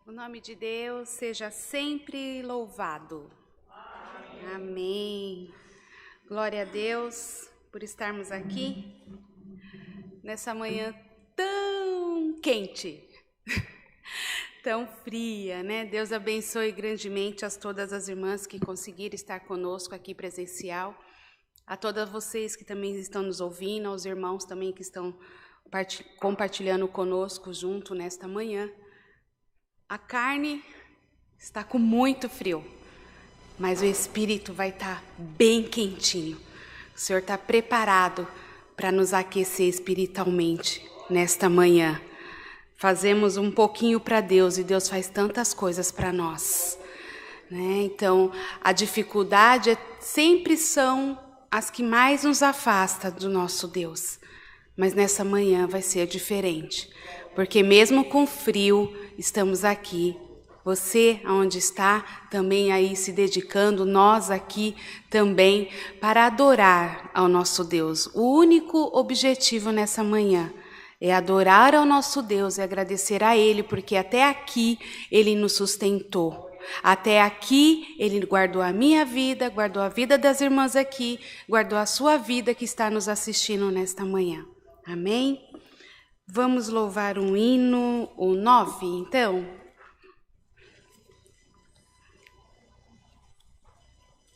O nome de Deus seja sempre louvado. Amém. Glória a Deus por estarmos aqui nessa manhã tão quente, tão fria, né? Deus abençoe grandemente a todas as irmãs que conseguiram estar conosco aqui presencial, a todas vocês que também estão nos ouvindo, aos irmãos também que estão compartilhando conosco junto nesta manhã. A carne está com muito frio, mas o espírito vai estar bem quentinho. O Senhor está preparado para nos aquecer espiritualmente nesta manhã. Fazemos um pouquinho para Deus e Deus faz tantas coisas para nós, né? Então, a dificuldade sempre são as que mais nos afastam do nosso Deus. Mas nessa manhã vai ser diferente, porque mesmo com frio, estamos aqui. Você, onde está, também aí se dedicando, nós aqui também, para adorar ao nosso Deus. O único objetivo nessa manhã é adorar ao nosso Deus e agradecer a Ele, porque até aqui Ele nos sustentou. Até aqui Ele guardou a minha vida, guardou a vida das irmãs aqui, guardou a sua vida que está nos assistindo nesta manhã. Amém? Vamos louvar um hino, o 9, então?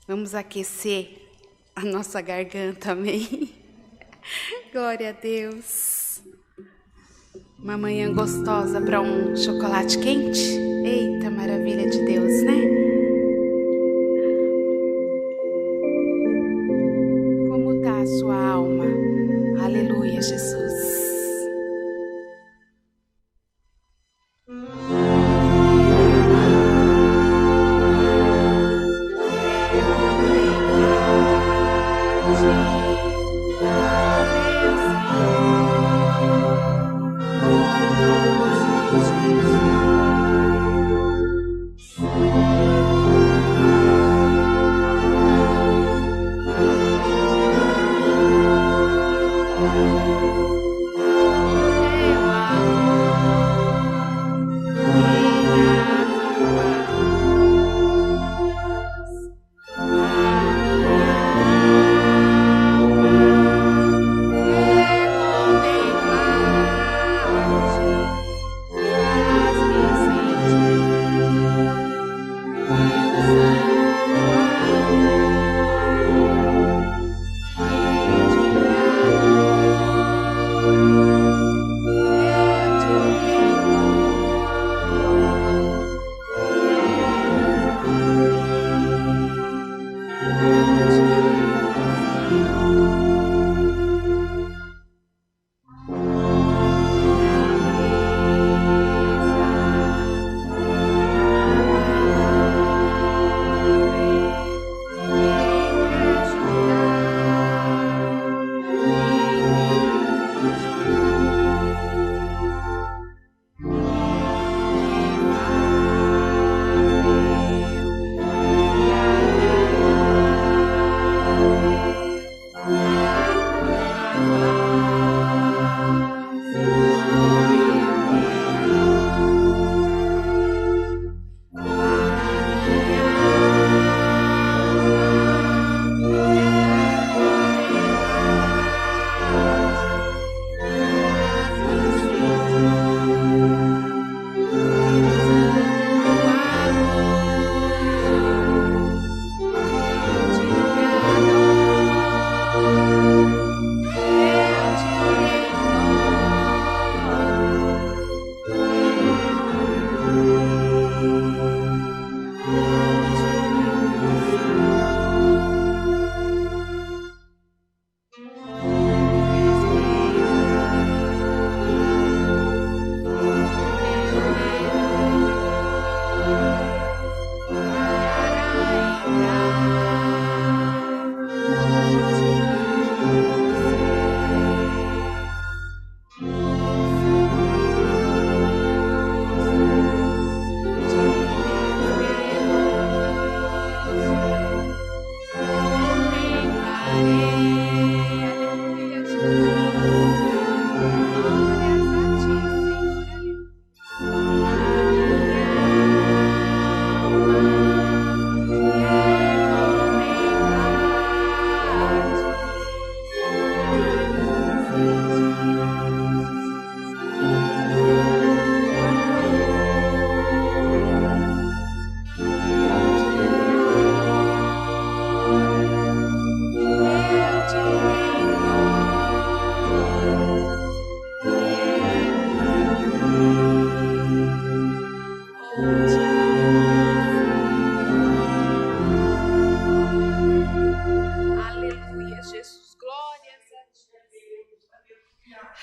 Vamos aquecer a nossa garganta, amém? Glória a Deus. Uma manhã gostosa para um chocolate quente. Eita, maravilha de Deus, né? Como está a sua alma? Aleluia, Jesus.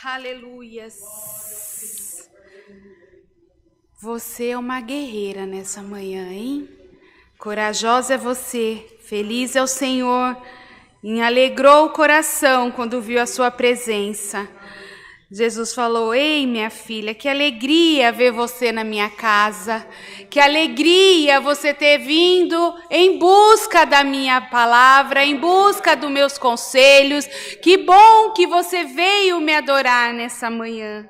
Aleluias. Você é uma guerreira nessa manhã, hein? Corajosa é você, feliz é o Senhor, e alegrou o coração quando viu a sua presença. Jesus falou: ei, minha filha, que alegria ver você na minha casa, que alegria você ter vindo em busca da minha palavra, em busca dos meus conselhos, que bom que você veio me adorar nessa manhã.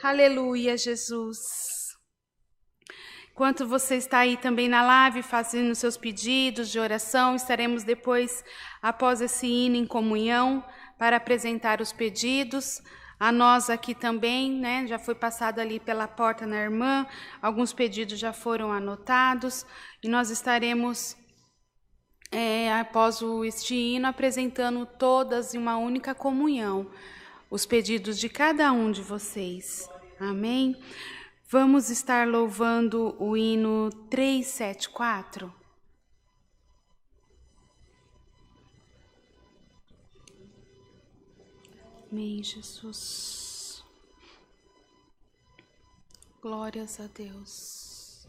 Aleluia, Jesus. Enquanto você está aí também na live fazendo seus pedidos de oração, estaremos depois, após esse hino em comunhão, para apresentar os pedidos. A nós aqui também, né, já foi passado ali pela porta na irmã, alguns pedidos já foram anotados, e nós estaremos, após este hino, apresentando todas em uma única comunhão, os pedidos de cada um de vocês. Amém? Vamos estar louvando o hino 374. Amém, Jesus. Glórias a Deus.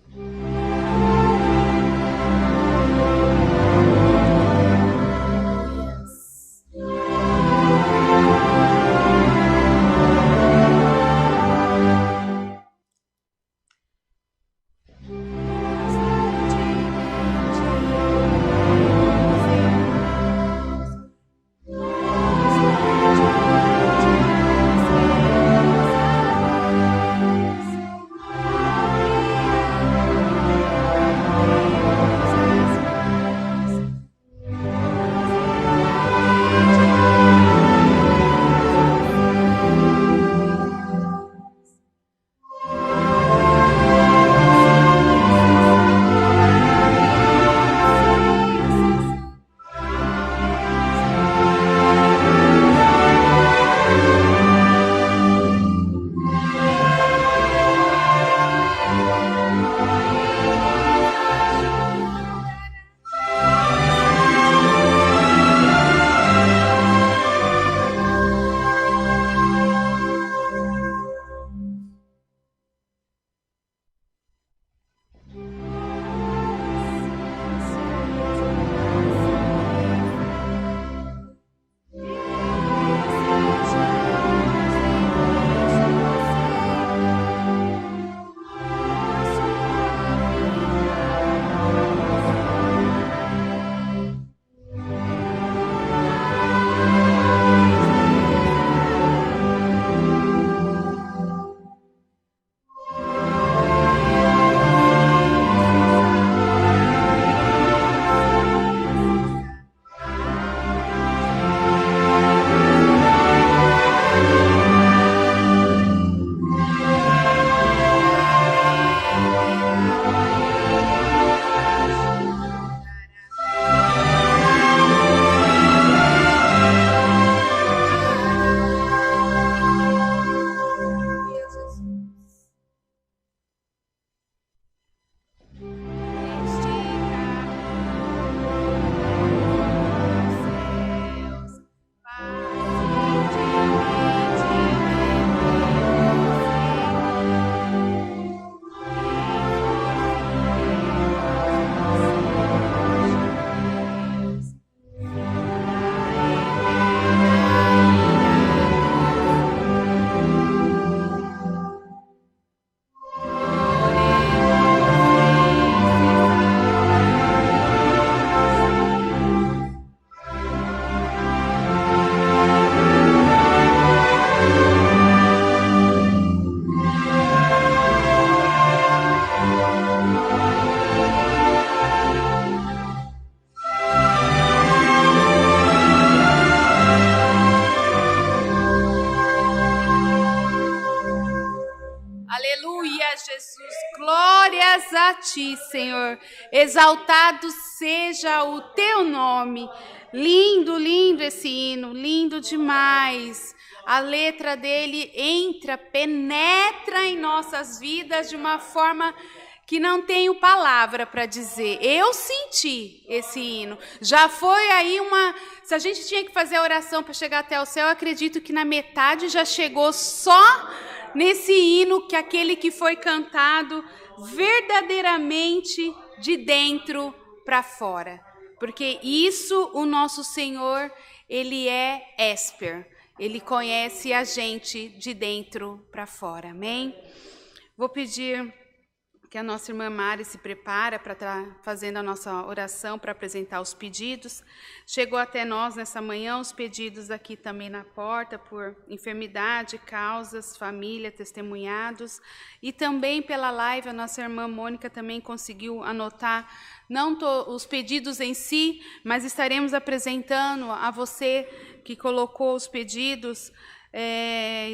Glórias a ti, Senhor. Exaltado seja o teu nome. Lindo, lindo esse hino, lindo demais. A letra dele entra, penetra em nossas vidas de uma forma que não tenho palavra para dizer. Eu senti esse hino. Já foi aí uma Se a gente tinha que fazer a oração para chegar até o céu, eu acredito que na metade já chegou só nesse hino, que aquele que foi cantado verdadeiramente de dentro para fora. Porque isso, o nosso Senhor, Ele é Esper. Ele conhece a gente de dentro para fora. Amém? Vou pedir que a nossa irmã Mari se prepara para estar fazendo a nossa oração, para apresentar os pedidos. Chegou até nós nessa manhã os pedidos aqui também na porta, por enfermidade, causas, família, testemunhados. E também pela live, a nossa irmã Mônica também conseguiu anotar, não os pedidos em si, mas estaremos apresentando a você que colocou os pedidos.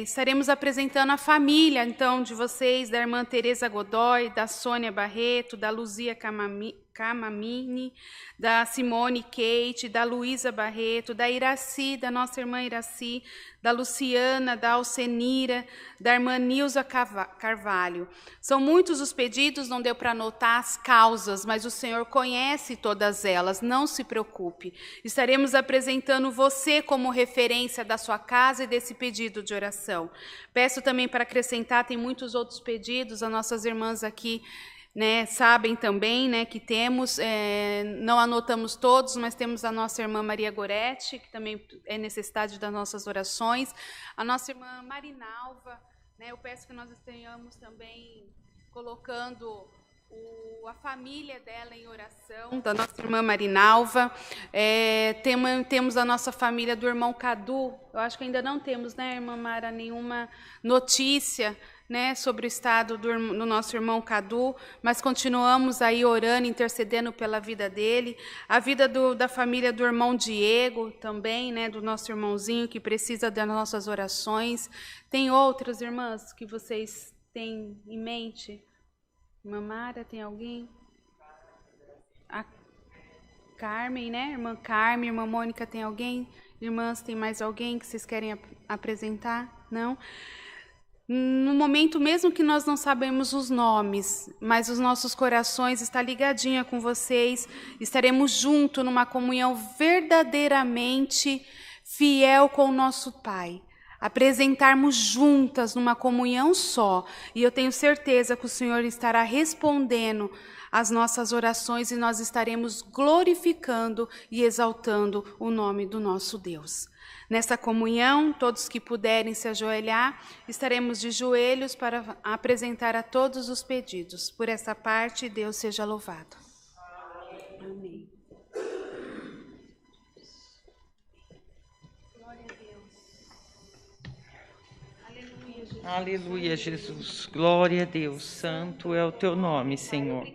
Estaremos apresentando a família, então, de vocês, da irmã Tereza Godoy, da Sônia Barreto, da Luzia Camamini, da Simone Kate, da Luísa Barreto, da Iraci, da nossa irmã Iraci, da Luciana, da Alcenira, da irmã Nilza Carvalho. São muitos os pedidos, não deu para anotar as causas, mas o Senhor conhece todas elas, não se preocupe. Estaremos apresentando você como referência da sua casa e desse pedido de oração. Peço também para acrescentar, tem muitos outros pedidos, as nossas irmãs aqui, né, sabem também, né, que temos, não anotamos todos, mas temos a nossa irmã Maria Goretti, que também é necessidade das nossas orações, a nossa irmã Marinalva, né, eu peço que nós estejamos também colocando a família dela em oração, da nossa irmã Marinalva. Temos a nossa família do irmão Cadu. Eu acho que ainda não temos, né, irmã Mara, nenhuma notícia, né, sobre o estado do nosso irmão Cadu, mas continuamos aí orando, intercedendo pela vida dele, a vida da família do irmão Diego também, né, do nosso irmãozinho que precisa das nossas orações. Tem outras irmãs que vocês têm em mente? Irmã Mara, tem alguém? A Carmen, né? Irmã Carmen, irmã Mônica, tem alguém? Irmãs, tem mais alguém que vocês querem apresentar? Não? No momento, mesmo que nós não sabemos os nomes, mas os nossos corações estão ligadinhos com vocês, estaremos juntos numa comunhão verdadeiramente fiel com o nosso Pai. Apresentarmos juntas numa comunhão só, e eu tenho certeza que o Senhor estará respondendo às nossas orações e nós estaremos glorificando e exaltando o nome do nosso Deus. Nessa comunhão, todos que puderem se ajoelhar, estaremos de joelhos para apresentar a todos os pedidos. Por essa parte, Deus seja louvado. Amém. Aleluia, Jesus. Glória a Deus. Santo é o teu nome, Senhor.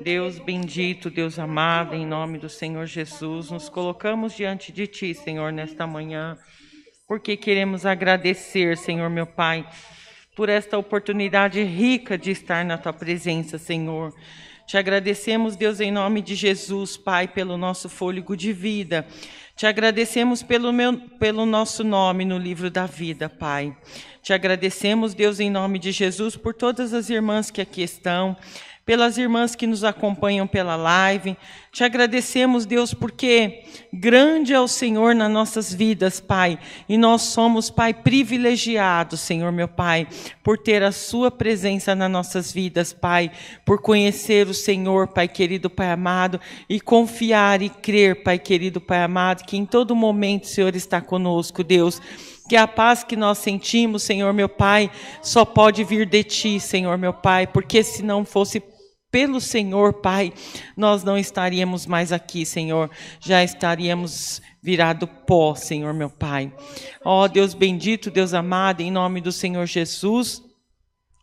Deus bendito, Deus amado, em nome do Senhor Jesus, nos colocamos diante de Ti, Senhor, nesta manhã, porque queremos agradecer, Senhor, meu Pai, por esta oportunidade rica de estar na Tua presença, Senhor. Te agradecemos, Deus, em nome de Jesus, Pai, pelo nosso fôlego de vida. Te agradecemos pelo nosso nome no livro da vida, Pai. Te agradecemos, Deus, em nome de Jesus, por todas as irmãs que aqui estão, pelas irmãs que nos acompanham pela live. Te agradecemos, Deus, porque grande é o Senhor nas nossas vidas, Pai. E nós somos, Pai, privilegiados, Senhor, meu Pai, por ter a sua presença nas nossas vidas, Pai. Por conhecer o Senhor, Pai querido, Pai amado, e confiar e crer, Pai querido, Pai amado, que em todo momento o Senhor está conosco, Deus. Que a paz que nós sentimos, Senhor, meu Pai, só pode vir de Ti, Senhor, meu Pai, porque se não fosse pelo Senhor, Pai, nós não estaríamos mais aqui, Senhor, já estaríamos virado pó, Senhor, meu Pai. Ó Deus bendito, Deus amado, em nome do Senhor Jesus,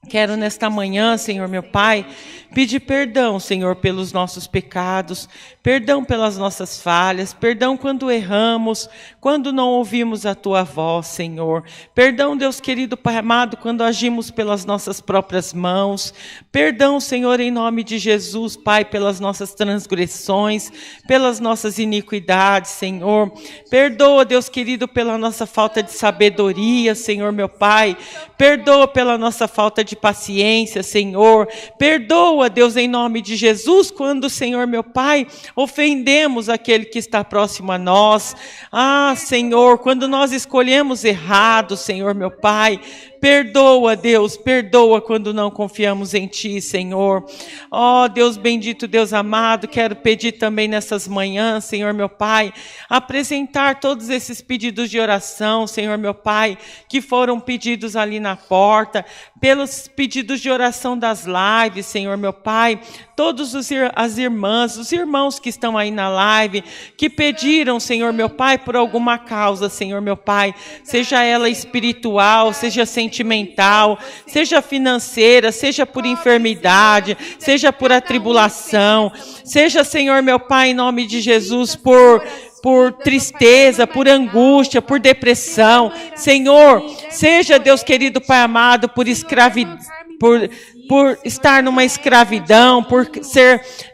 quero nesta manhã, Senhor, meu Pai, pedir perdão, Senhor, pelos nossos pecados, perdão pelas nossas falhas, perdão quando erramos, quando não ouvimos a Tua voz, Senhor. Perdão, Deus querido, Pai amado, quando agimos pelas nossas próprias mãos. Perdão, Senhor, em nome de Jesus, Pai, pelas nossas transgressões, pelas nossas iniquidades, Senhor. Perdoa, Deus querido, pela nossa falta de sabedoria, Senhor, meu Pai. Perdoa pela nossa falta de paciência, Senhor. Perdoa, Deus, em nome de Jesus, quando, Senhor, meu Pai, ofendemos aquele que está próximo a nós. Ah, Senhor, quando nós escolhemos errado, Senhor, meu Pai, perdoa, Deus, perdoa quando não confiamos em Ti, Senhor. Ó, Deus bendito, Deus amado, quero pedir também nessas manhãs, Senhor, meu Pai, apresentar todos esses pedidos de oração, Senhor, meu Pai, que foram pedidos ali na porta, pelos pedidos de oração das lives, Senhor, meu Pai, todos as irmãs, os irmãos que estão aí na live, que pediram, Senhor, meu Pai, por alguma causa, Senhor, meu Pai, seja ela espiritual, seja sentimental, seja financeira, seja por enfermidade, seja por atribulação, seja, Senhor, meu Pai, em nome de Jesus, por tristeza, por angústia, por depressão. Senhor, seja, Deus querido Pai amado, por estar numa escravidão, por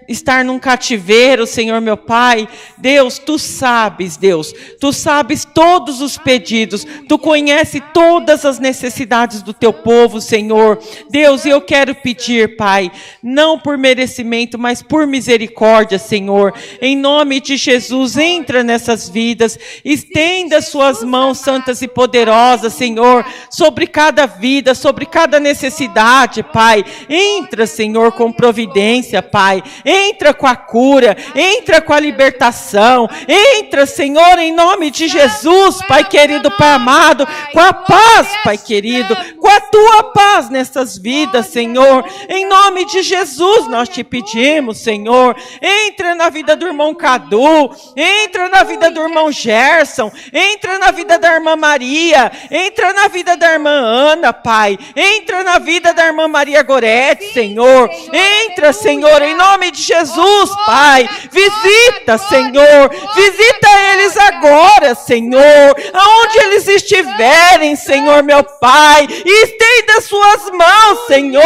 estar num cativeiro, Senhor meu Pai. Deus, Tu sabes, Deus, Tu sabes todos os pedidos, Tu conhece todas as necessidades do Teu povo, Senhor. Deus, eu quero pedir, Pai, não por merecimento, mas por misericórdia, Senhor. Em nome de Jesus, entra nessas vidas, estenda Suas mãos santas e poderosas, Senhor, sobre cada vida, sobre cada necessidade, Pai. Entra, Senhor, com providência, Pai. Entra com a cura, entra com a libertação, entra, Senhor, em nome de Jesus, Pai querido, Pai amado, com a paz, Pai querido, com a Tua paz nessas vidas, Senhor, em nome de Jesus nós Te pedimos, Senhor. Entra na vida do irmão Cadu, entra na vida do irmão Gerson, entra na vida da irmã Maria, entra na vida da irmã Ana, Pai, entra na vida da irmã Maria Gorete, Senhor, entra, Senhor, em nome de Jesus, Pai, visita, Senhor, visita eles agora, Senhor, aonde eles estiverem, Senhor, meu Pai, e estenda Suas mãos, Senhor.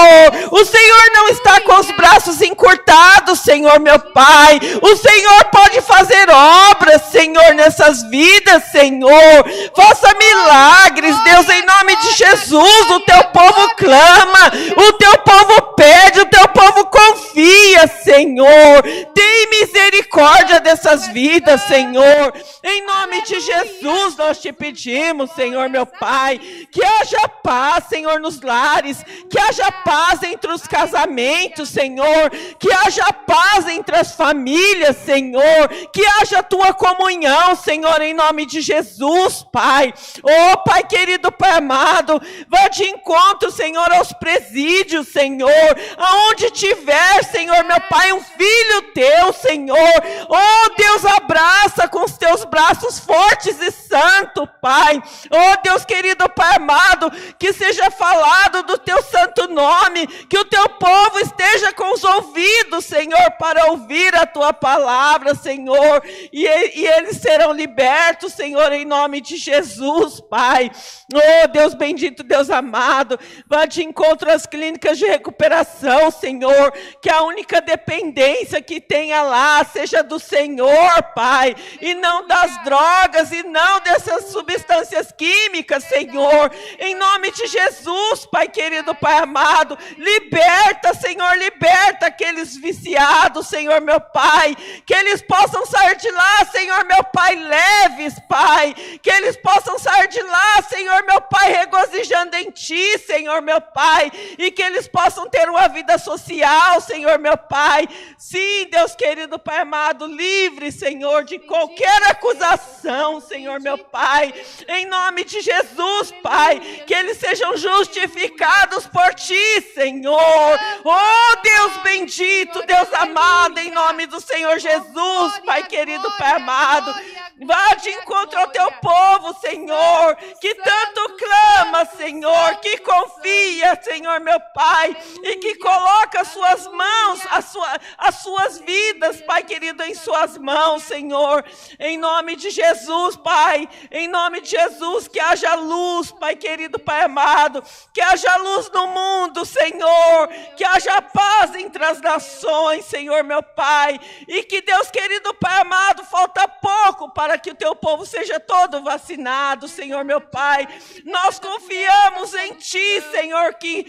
O Senhor não está com os braços encurtados, Senhor, meu Pai, o Senhor pode fazer obras, Senhor, nessas vidas, Senhor, faça milagres, Deus, em nome de Jesus. O Teu povo clama, o Teu povo pede, o Teu povo confia, Senhor. Tem misericórdia dessas vidas, Senhor. Em nome de Jesus nós Te pedimos, Senhor, meu Pai, que haja paz, Senhor, nos lares, que haja paz entre os casamentos, Senhor, que haja paz entre as famílias, Senhor, que haja Tua comunhão, Senhor, em nome de Jesus, Pai. Oh, Pai querido, Pai amado, vá de encontro, Senhor, aos presídios, Senhor, aonde tiver, Senhor, meu Pai, um filho Teu, Senhor, oh Deus, abraça com os Teus braços fortes e santo, Pai. Oh Deus querido, Pai amado, que seja falado do Teu santo nome, que o Teu povo esteja com os ouvidos, Senhor, para ouvir a Tua palavra, Senhor, e eles serão libertos, Senhor, em nome de Jesus, Pai. Oh Deus bendito, Deus amado, vá de encontro às clínicas de recuperação, Senhor, que a única dependência que tenha lá seja do Senhor, Pai, e não das drogas, e não dessas substâncias químicas, Senhor, em nome de Jesus, Pai querido, Pai amado, liberta, Senhor, liberta aqueles viciados, Senhor, meu Pai, que eles possam sair de lá, Senhor, meu Pai, leves, Pai, que eles possam sair de lá, Senhor, meu Pai, regozijando em Ti, Senhor, meu Pai, e que eles possam ter uma vida social, Senhor, meu Pai. Sim, Deus querido, Pai amado, livre, Senhor, de qualquer acusação, Senhor, meu Pai, em nome de Jesus, Pai, que eles sejam justificados por Ti, Senhor. Oh, Deus bendito, Deus amado, em nome do Senhor Jesus, Pai querido, Pai amado, vá de encontro ao Teu povo, Senhor, que tanto clama, Senhor, que confia, Senhor, meu Pai, e que coloca as Suas mãos, as suas vidas, Pai querido, em Suas mãos, Senhor, em nome de Jesus, Pai, em nome de Jesus, que haja luz, Pai querido, Pai amado, que haja luz no mundo, Senhor, que haja paz entre as nações, Senhor, meu Pai, e que, Deus querido, Pai amado, falta pouco para para que o teu povo seja todo vacinado, Senhor meu Pai. Nós confiamos em Ti, Senhor, que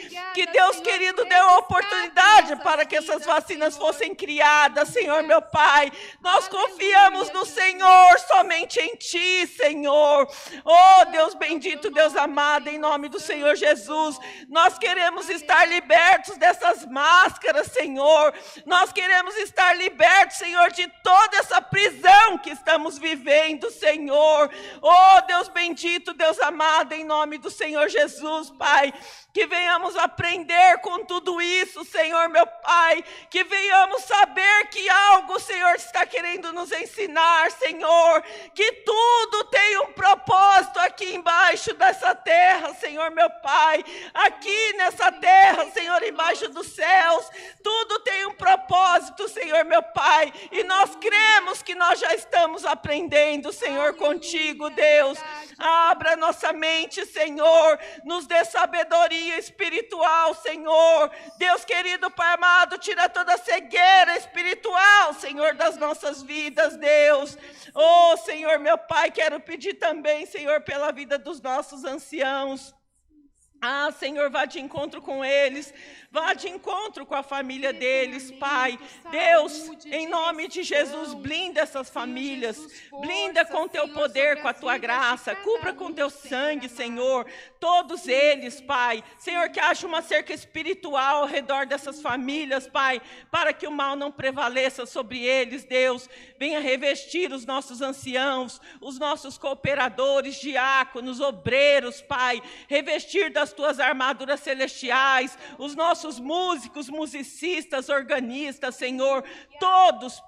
Deus querido deu a oportunidade para que essas vacinas fossem criadas, Senhor meu Pai. Nós confiamos no Senhor, somente em Ti, Senhor. Oh, Deus bendito, Deus amado, em nome do Senhor Jesus, nós queremos estar libertos dessas máscaras, Senhor. Nós queremos estar libertos, Senhor, de toda essa prisão que estamos vivendo, Senhor. Oh, Deus bendito, Deus amado, em nome do Senhor Jesus, Pai. Que venhamos aprender com tudo isso, Senhor, meu Pai. Que venhamos saber que algo o Senhor está querendo nos ensinar, Senhor. Que tudo tem um propósito aqui embaixo dessa terra, Senhor, meu Pai. Aqui nessa terra, Senhor, embaixo dos céus. Tudo tem um propósito, Senhor, meu Pai. E nós cremos que nós já estamos aprendendo, Senhor, contigo, Deus. Abra nossa mente, Senhor. Nos dê sabedoria espiritual, Senhor. Deus querido, Pai amado, tira toda a cegueira espiritual, Senhor, das nossas vidas, Deus. Oh, Senhor, meu Pai, quero pedir também, Senhor, pela vida dos nossos anciãos. Ah, Senhor, vá de encontro com eles, vá de encontro com a família deles, Pai. Deus, em nome de Jesus, blinda essas famílias, blinda com o teu poder, com a tua graça, cubra com teu sangue, Senhor, todos eles, Pai. Senhor, que haja uma cerca espiritual ao redor dessas famílias, Pai, para que o mal não prevaleça sobre eles, Deus. Venha revestir os nossos anciãos, os nossos cooperadores, diáconos, obreiros, Pai, revestir das tuas armaduras celestiais, os nossos músicos, musicistas, organistas, Senhor, todos,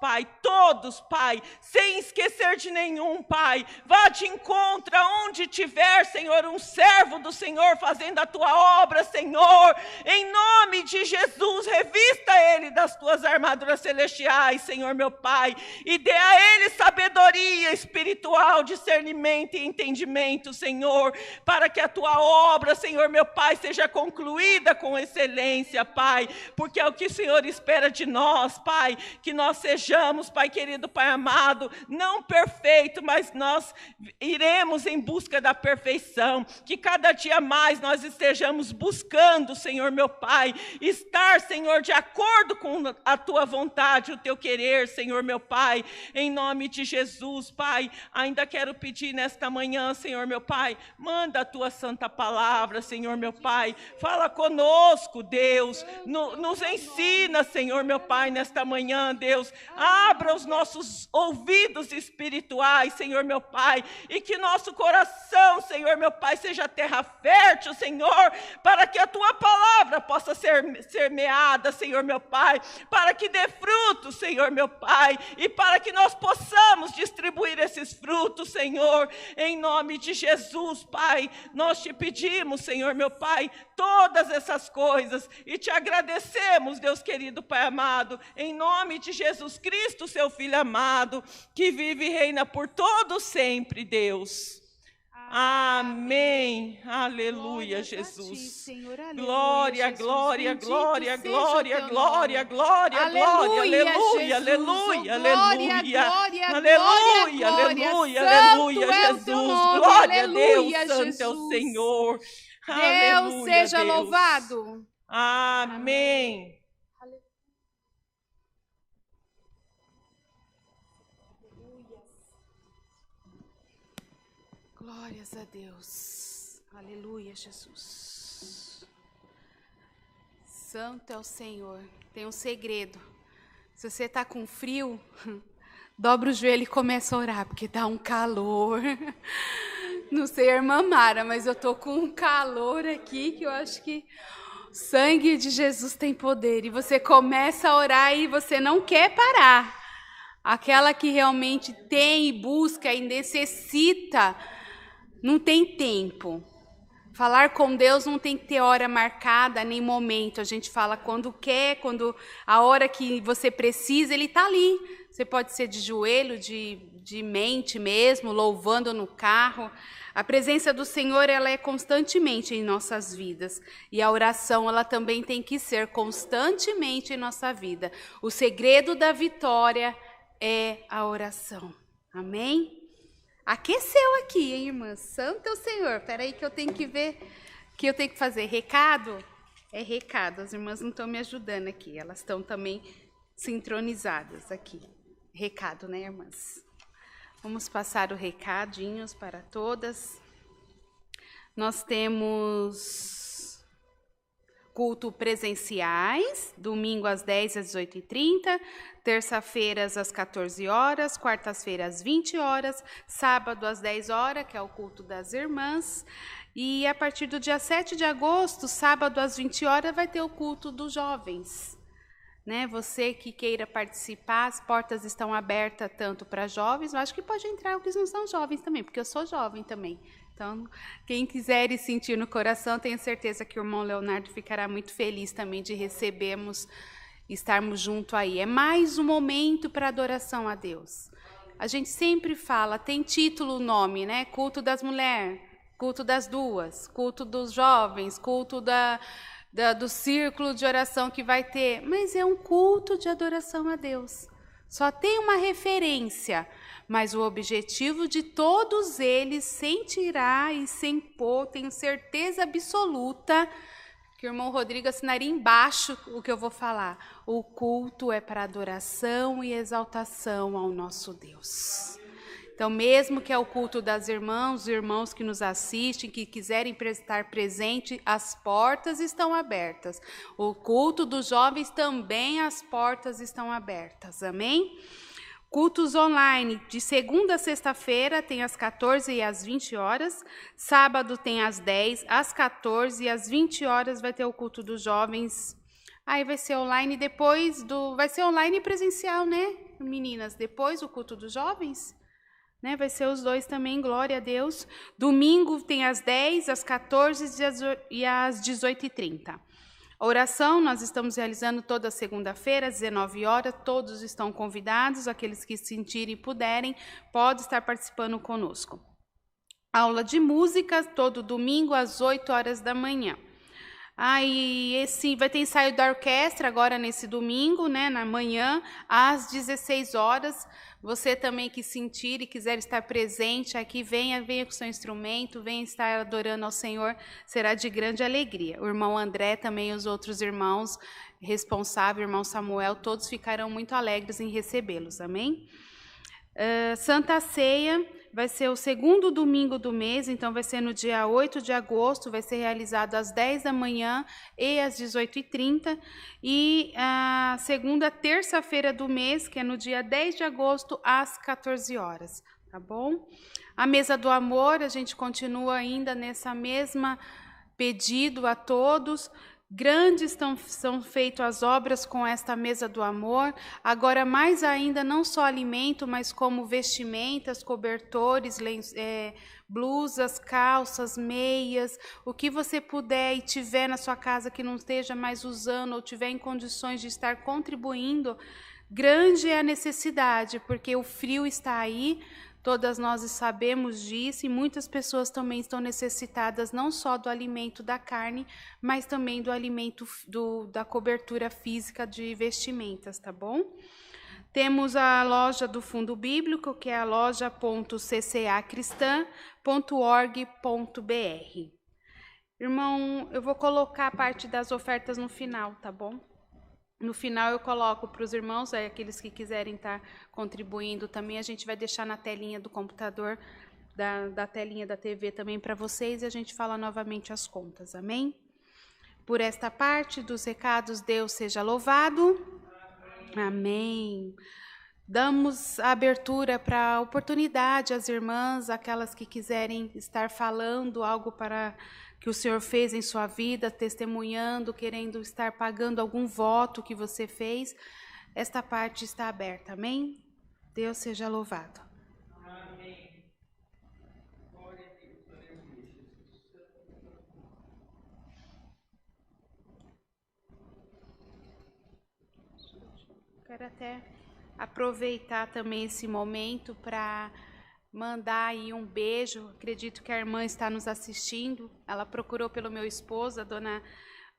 Pai, sem esquecer de nenhum, Pai. Vá de encontro aonde tiver, Senhor, um servo do Senhor fazendo a tua obra, Senhor, em nome de Jesus, revista ele das tuas armaduras celestiais, Senhor, meu Pai, e dê a ele sabedoria espiritual, discernimento e entendimento, Senhor, para que a tua obra, Senhor, meu Pai, seja concluída com excelência, Pai, porque é o que o Senhor espera de nós, Pai, que nós sejamos, Pai querido, Pai amado, não perfeito, mas nós iremos em busca da perfeição, que cada dia mais nós estejamos buscando, Senhor, meu Pai, estar, Senhor, de acordo com a tua vontade, o teu querer, Senhor, meu Pai, em nome de Jesus, Pai. Ainda quero pedir nesta manhã, Senhor, meu Pai, manda a tua santa palavra, Senhor, meu Pai, fala conosco, Deus, nos ensina, Senhor, meu Pai, nesta manhã, Deus, abra os nossos ouvidos espirituais, Senhor, meu Pai, e que nosso coração, Senhor, meu Pai, seja terra fértil, Senhor, para que a tua palavra possa ser semeada, Senhor, meu Pai, para que dê frutos, Senhor, meu Pai, e para que nós possamos distribuir esses frutos, Senhor, em nome de Jesus, Pai. Nós te pedimos, Senhor, meu Pai, todas essas coisas e te agradecemos, Deus querido, Pai amado, em nome de Jesus Cristo, seu Filho amado, que vive e reina por todo sempre, Deus. Amém. Aleluia, Jesus. Glória, glória, glória, glória, glória, glória, glória. Aleluia, aleluia, aleluia. Aleluia, aleluia, aleluia, Jesus. Glória a Deus, santo é o Senhor. Deus seja louvado. Amém. Glórias a Deus. Aleluia, Jesus. Santo é o Senhor. Tem um segredo. Se você está com frio, dobra o joelho e começa a orar, porque dá um calor. Não sei a irmã Mara, mas eu tô com um calor aqui que eu acho que o sangue de Jesus tem poder. E você começa a orar e você não quer parar. Aquela que realmente tem e busca e necessita, não tem tempo. Falar com Deus não tem que ter hora marcada, nem momento. A gente fala quando quer, quando a hora que você precisa, Ele está ali. Você pode ser de joelho, de mente mesmo, louvando no carro. A presença do Senhor, ela é constantemente em nossas vidas. E a oração, ela também tem que ser constantemente em nossa vida. O segredo da vitória é a oração. Amém? Aqueceu aqui, hein, irmã? Santo é o Senhor. Espera aí que eu tenho que ver o que eu tenho que fazer. Recado? É recado. As irmãs não estão me ajudando aqui. Elas estão também sincronizadas aqui. Recado, né, irmãs? Vamos passar os recadinhos para todas. Nós temos culto presenciais, domingo às 10 às 18h30, terça-feiras às 14 horas, quartas-feiras às 20 horas, sábado às 10 horas, que é o culto das irmãs, e a partir do dia 7 de agosto, sábado às 20 horas, vai ter o culto dos jovens. Né? Você que queira participar, as portas estão abertas tanto para jovens, eu acho que pode entrar os que não são jovens também, porque eu sou jovem também. Então, quem quiser e sentir no coração, tenho certeza que o irmão Leonardo ficará muito feliz também de estarmos junto aí. É mais um momento para adoração a Deus. A gente sempre fala, tem título o nome, né? Culto das mulheres, culto das duas, culto dos jovens, culto do círculo de oração que vai ter. Mas é um culto de adoração a Deus. Só tem uma referência, mas o objetivo de todos eles, sem tirar e sem pôr, tenho certeza absoluta que o irmão Rodrigo assinaria embaixo o que eu vou falar. O culto é para adoração e exaltação ao nosso Deus. Então, mesmo que é o culto das irmãs, os irmãos que nos assistem, que quiserem estar presente, as portas estão abertas. O culto dos jovens também, as portas estão abertas. Amém? Cultos online, de segunda a sexta-feira, tem às 14 e às 20 horas. Sábado tem às 10, às 14 e às 20 horas vai ter o culto dos jovens. Aí vai ser online vai ser online e presencial, né, meninas? Depois o culto dos jovens? Né, vai ser os dois também, glória a Deus. Domingo tem às 10, às 14 e às 18h30. A oração nós estamos realizando toda segunda-feira, às 19 horas. Todos estão convidados, aqueles que sentirem e puderem, podem estar participando conosco. Aula de música, todo domingo, às 8 horas da manhã. E vai ter ensaio da orquestra agora nesse domingo, né, na manhã, às 16 horas. Você também que sentir e quiser estar presente aqui, venha com seu instrumento, venha estar adorando ao Senhor, será de grande alegria. O irmão André também e os outros irmãos responsáveis, o irmão Samuel, todos ficarão muito alegres em recebê-los, amém? Santa Ceia vai ser o segundo domingo do mês, então vai ser no dia 8 de agosto, vai ser realizado às 10 da manhã e às 18h30, e a segunda terça-feira do mês, que é no dia 10 de agosto, às 14 horas, tá bom? A mesa do amor, a gente continua ainda nessa mesma pedido a todos. Grandes são feitas as obras com esta mesa do amor, agora mais ainda não só alimento, mas como vestimentas, cobertores, blusas, calças, meias, o que você puder e tiver na sua casa que não esteja mais usando ou tiver em condições de estar contribuindo, grande é a necessidade, porque o frio está aí. Todas nós sabemos disso e muitas pessoas também estão necessitadas não só do alimento da carne, mas também do alimento da cobertura física de vestimentas, tá bom? Temos a loja do Fundo Bíblico, que é a loja.ccacristã.org.br. Irmão, eu vou colocar a parte das ofertas no final, tá bom? No final eu coloco para os irmãos, aqueles que quiserem estar contribuindo também, a gente vai deixar na telinha do computador, da telinha da TV também para vocês, e a gente fala novamente as contas, amém? Por esta parte dos recados, Deus seja louvado. Amém. Damos a abertura para a oportunidade às irmãs, aquelas que quiserem estar falando algo para que o Senhor fez em sua vida, testemunhando, querendo estar pagando algum voto que você fez. Esta parte está aberta, amém? Deus seja louvado. Amém. Glória a Deus, aleluia, Jesus. Quero até aproveitar também esse momento para mandar aí um beijo. Acredito que a irmã está nos assistindo. Ela procurou pelo meu esposo, a dona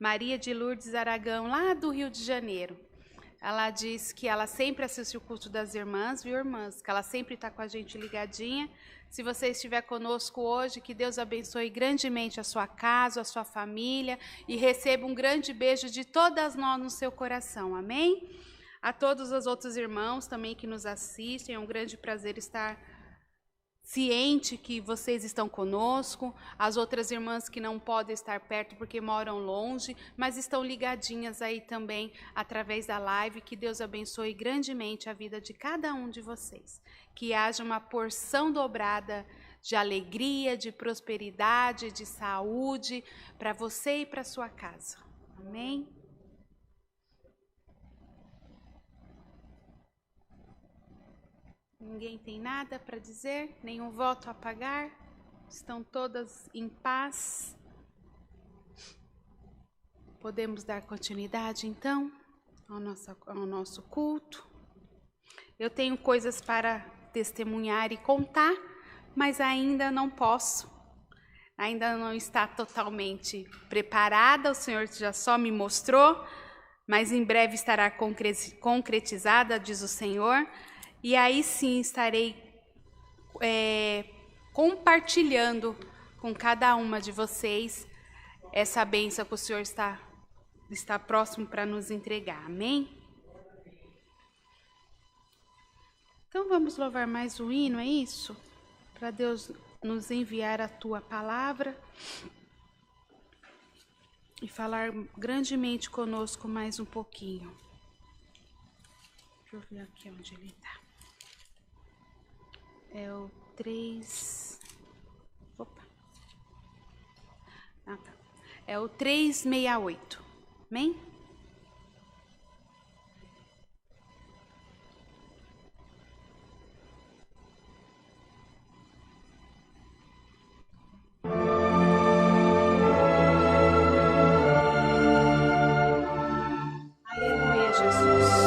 Maria de Lourdes Aragão, lá do Rio de Janeiro. Ela diz que ela sempre assiste o culto das irmãs, viu, irmãs? Que ela sempre está com a gente ligadinha. Se você estiver conosco hoje, que Deus abençoe grandemente a sua casa, a sua família e receba um grande beijo de todas nós no seu coração, amém? A todos os outros irmãos também que nos assistem, é um grande prazer estar ciente que vocês estão conosco, as outras irmãs que não podem estar perto porque moram longe, mas estão ligadinhas aí também através da live. Que Deus abençoe grandemente a vida de cada um de vocês. Que haja uma porção dobrada de alegria, de prosperidade, de saúde para você e para sua casa. Amém? Ninguém tem nada para dizer, nenhum voto a pagar, estão todas em paz. Podemos dar continuidade, então, ao nosso culto. Eu tenho coisas para testemunhar e contar, mas ainda não posso. Ainda não está totalmente preparada, o Senhor já só me mostrou, mas em breve estará concretizada, diz o Senhor. E aí sim estarei compartilhando com cada uma de vocês essa bênção que o Senhor está próximo para nos entregar. Amém? Então vamos louvar mais um hino, é isso? Para Deus nos enviar a tua palavra e falar grandemente conosco mais um pouquinho. Deixa eu ver aqui onde ele está. É o 3... Opa. Ah, tá. É o 368. Amém? Aleluia, Jesus.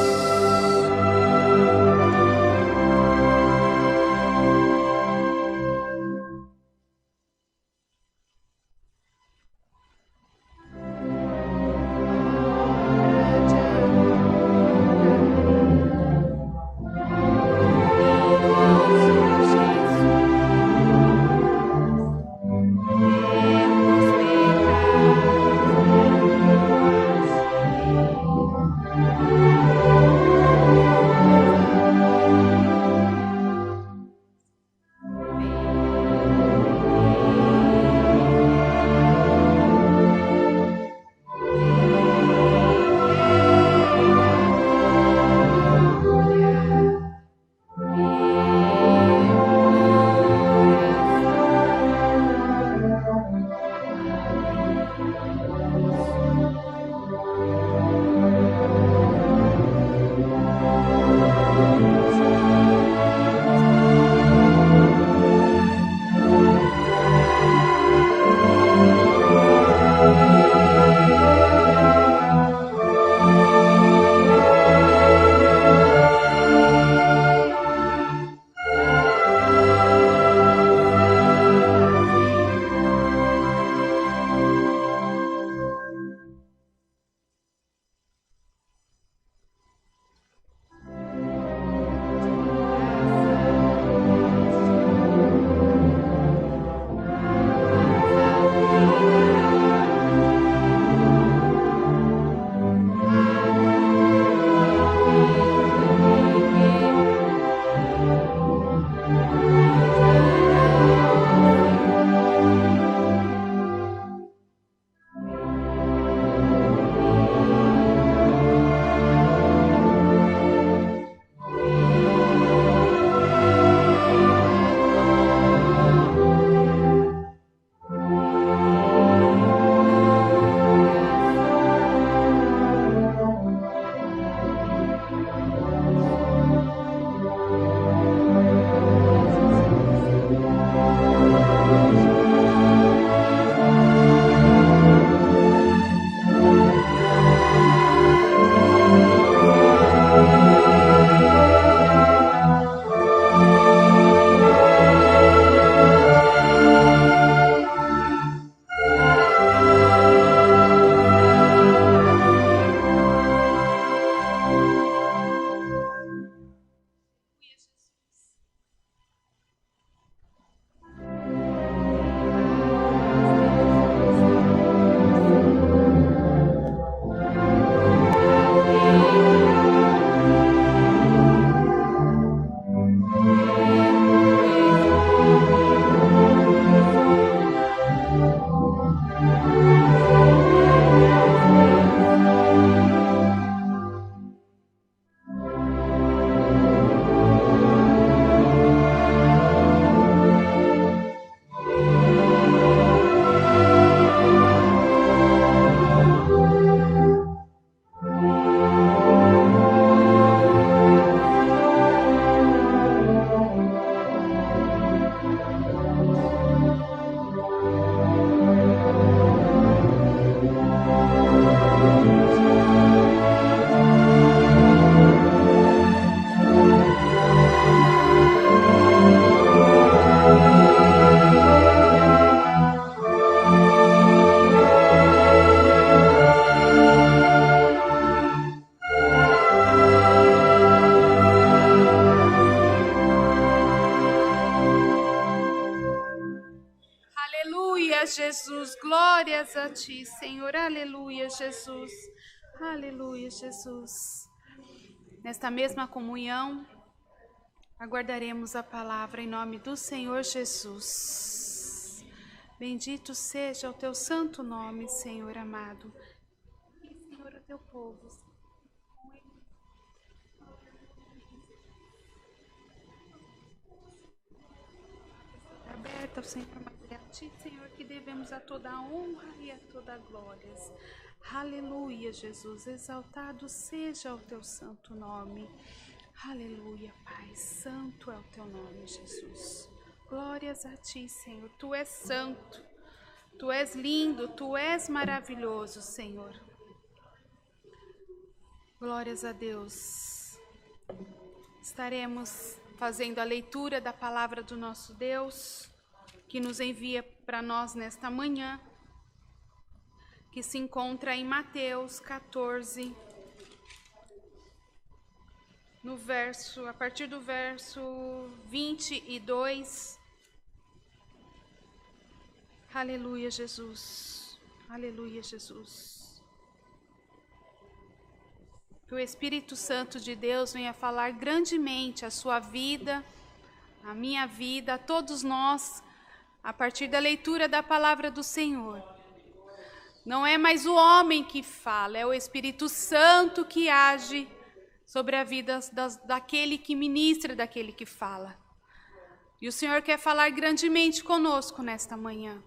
Aleluia, Jesus. Glórias a ti, Senhor. Aleluia, Jesus. Aleluia, Jesus. Nesta mesma comunhão, aguardaremos a palavra em nome do Senhor Jesus. Bendito seja o teu santo nome, Senhor amado. E, Senhor, o teu povo. Aberta, Senhor, mas é a ti, Senhor, que devemos a toda a honra e a toda a glória. Aleluia, Jesus. Exaltado seja o teu santo nome. Aleluia, Pai. Santo é o teu nome, Jesus. Glórias a ti, Senhor. Tu és santo, tu és lindo, tu és maravilhoso, Senhor. Glórias a Deus. Estaremos fazendo a leitura da palavra do nosso Deus, que nos envia para nós nesta manhã, que se encontra em Mateus 14, a partir do verso 22. Aleluia, Jesus. Aleluia, Jesus. Que o Espírito Santo de Deus venha falar grandemente a sua vida, a minha vida, a todos nós, a partir da leitura da palavra do Senhor. Não é mais o homem que fala, é o Espírito Santo que age sobre a vida daquele que ministra, daquele que fala. E o Senhor quer falar grandemente conosco nesta manhã.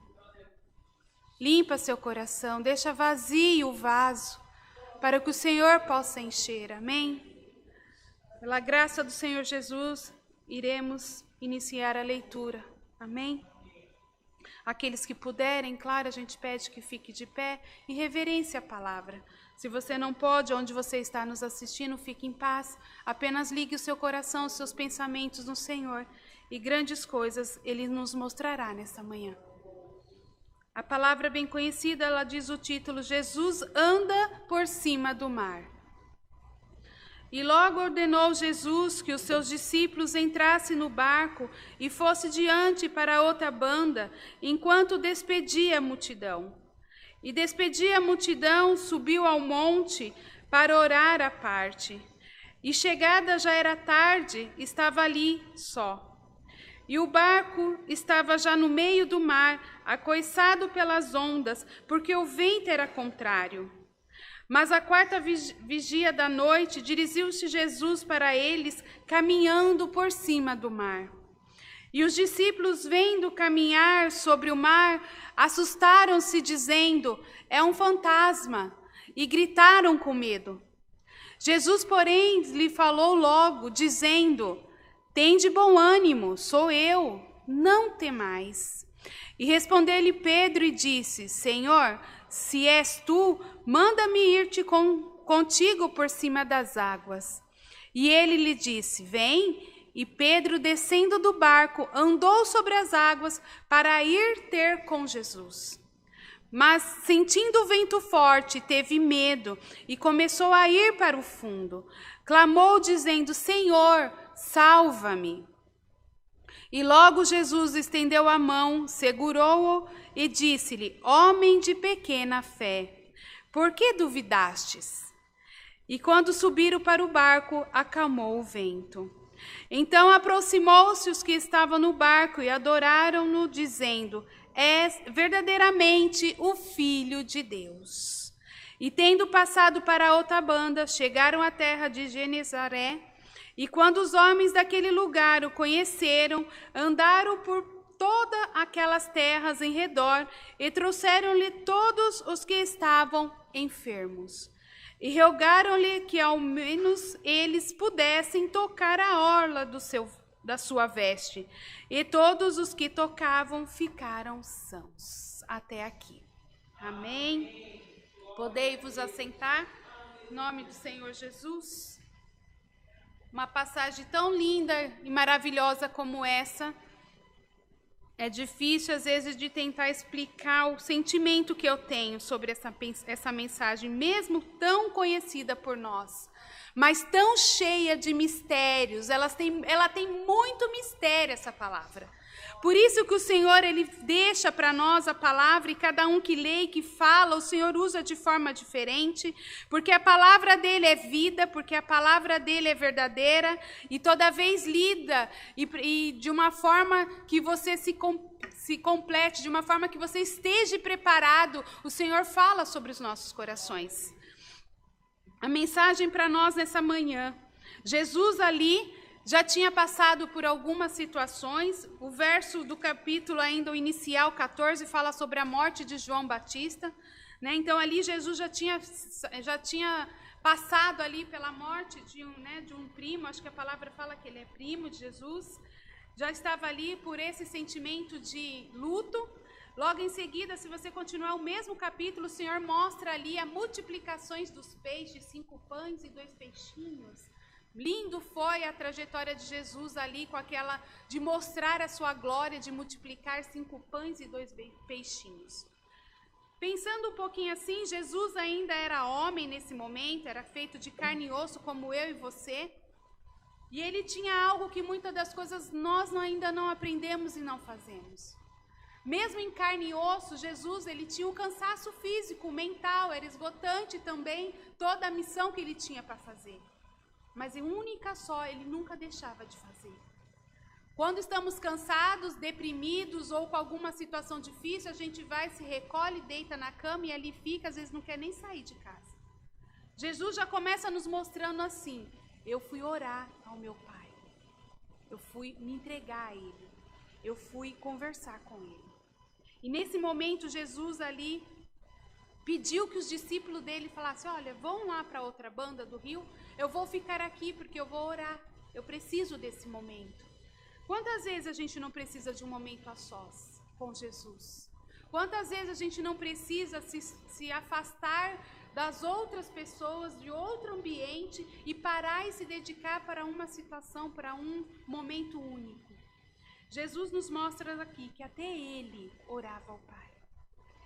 Limpa seu coração, deixa vazio o vaso, para que o Senhor possa encher, amém? Pela graça do Senhor Jesus, iremos iniciar a leitura, amém? Aqueles que puderem, claro, a gente pede que fique de pé e reverência a palavra. Se você não pode, onde você está nos assistindo, fique em paz, apenas ligue o seu coração, os seus pensamentos no Senhor, e grandes coisas Ele nos mostrará nesta manhã. A palavra bem conhecida, ela diz o título: Jesus anda por cima do mar. E logo ordenou Jesus que os seus discípulos entrassem no barco e fosse diante para outra banda, enquanto despedia a multidão. E despedia a multidão, subiu ao monte para orar à parte. E chegada já era tarde, estava ali só. E o barco estava já no meio do mar, acoiçado pelas ondas, porque o vento era contrário. Mas à quarta vigia da noite, dirigiu-se Jesus para eles, caminhando por cima do mar. E os discípulos, vendo caminhar sobre o mar, assustaram-se, dizendo: é um fantasma, e gritaram com medo. Jesus, porém, lhe falou logo, dizendo: tende bom ânimo, sou eu, não temais. E respondeu-lhe Pedro e disse: Senhor, se és tu, manda-me ir-te contigo por cima das águas. E ele lhe disse: vem. E Pedro, descendo do barco, andou sobre as águas para ir ter com Jesus. Mas, sentindo o vento forte, teve medo e começou a ir para o fundo. Clamou, dizendo: Senhor, salva-me. E logo Jesus estendeu a mão, segurou-o e disse-lhe: homem de pequena fé, por que duvidastes? E quando subiram para o barco, acalmou o vento. Então aproximou-se os que estavam no barco e adoraram-no, dizendo: és verdadeiramente o Filho de Deus. E tendo passado para a outra banda, chegaram à terra de Genezaré. E quando os homens daquele lugar o conheceram, andaram por todas aquelas terras em redor e trouxeram-lhe todos os que estavam enfermos. E rogaram-lhe que ao menos eles pudessem tocar a orla da sua veste. E todos os que tocavam ficaram sãos. Até aqui. Amém. Podei-vos assentar, em nome do Senhor Jesus. Uma passagem tão linda e maravilhosa como essa, é difícil às vezes de tentar explicar o sentimento que eu tenho sobre essa mensagem, mesmo tão conhecida por nós, mas tão cheia de mistérios. Ela tem muito mistério, essa palavra, Por isso que o Senhor, Ele deixa para nós a palavra, e cada um que lê e que fala, o Senhor usa de forma diferente, porque a palavra dEle é vida, porque a palavra dEle é verdadeira, e toda vez lida, e de uma forma que você se complete, de uma forma que você esteja preparado, o Senhor fala sobre os nossos corações. A mensagem para nós nessa manhã, Jesus ali já tinha passado por algumas situações. O verso do capítulo ainda, o inicial, 14, fala sobre a morte de João Batista, né? Então ali Jesus já tinha passado ali pela morte de um primo, acho que a palavra fala que ele é primo de Jesus, já estava ali por esse sentimento de luto. Logo em seguida, se você continuar o mesmo capítulo, o Senhor mostra ali as multiplicações dos peixes, 5 pães e 2 peixinhos. Lindo foi a trajetória de Jesus ali, com aquela de mostrar a sua glória, de multiplicar 5 pães e 2 peixinhos. Pensando um pouquinho assim, Jesus ainda era homem nesse momento, era feito de carne e osso como eu e você. E ele tinha algo que muitas das coisas nós ainda não aprendemos e não fazemos. Mesmo em carne e osso, Jesus, ele tinha um cansaço físico, mental, era esgotante também toda a missão que ele tinha para fazer. Mas em única só, ele nunca deixava de fazer. Quando estamos cansados, deprimidos ou com alguma situação difícil, a gente vai, se recolhe, deita na cama e ali fica, às vezes não quer nem sair de casa. Jesus já começa nos mostrando assim: eu fui orar ao meu Pai, eu fui me entregar a Ele, eu fui conversar com Ele. E nesse momento, Jesus ali pediu que os discípulos dele falassem: olha, vão lá para outra banda do rio, eu vou ficar aqui porque eu vou orar, eu preciso desse momento. Quantas vezes a gente não precisa de um momento a sós com Jesus? Quantas vezes a gente não precisa se afastar das outras pessoas, de outro ambiente, e parar e se dedicar para uma situação, para um momento único? Jesus nos mostra aqui que até ele orava ao Pai.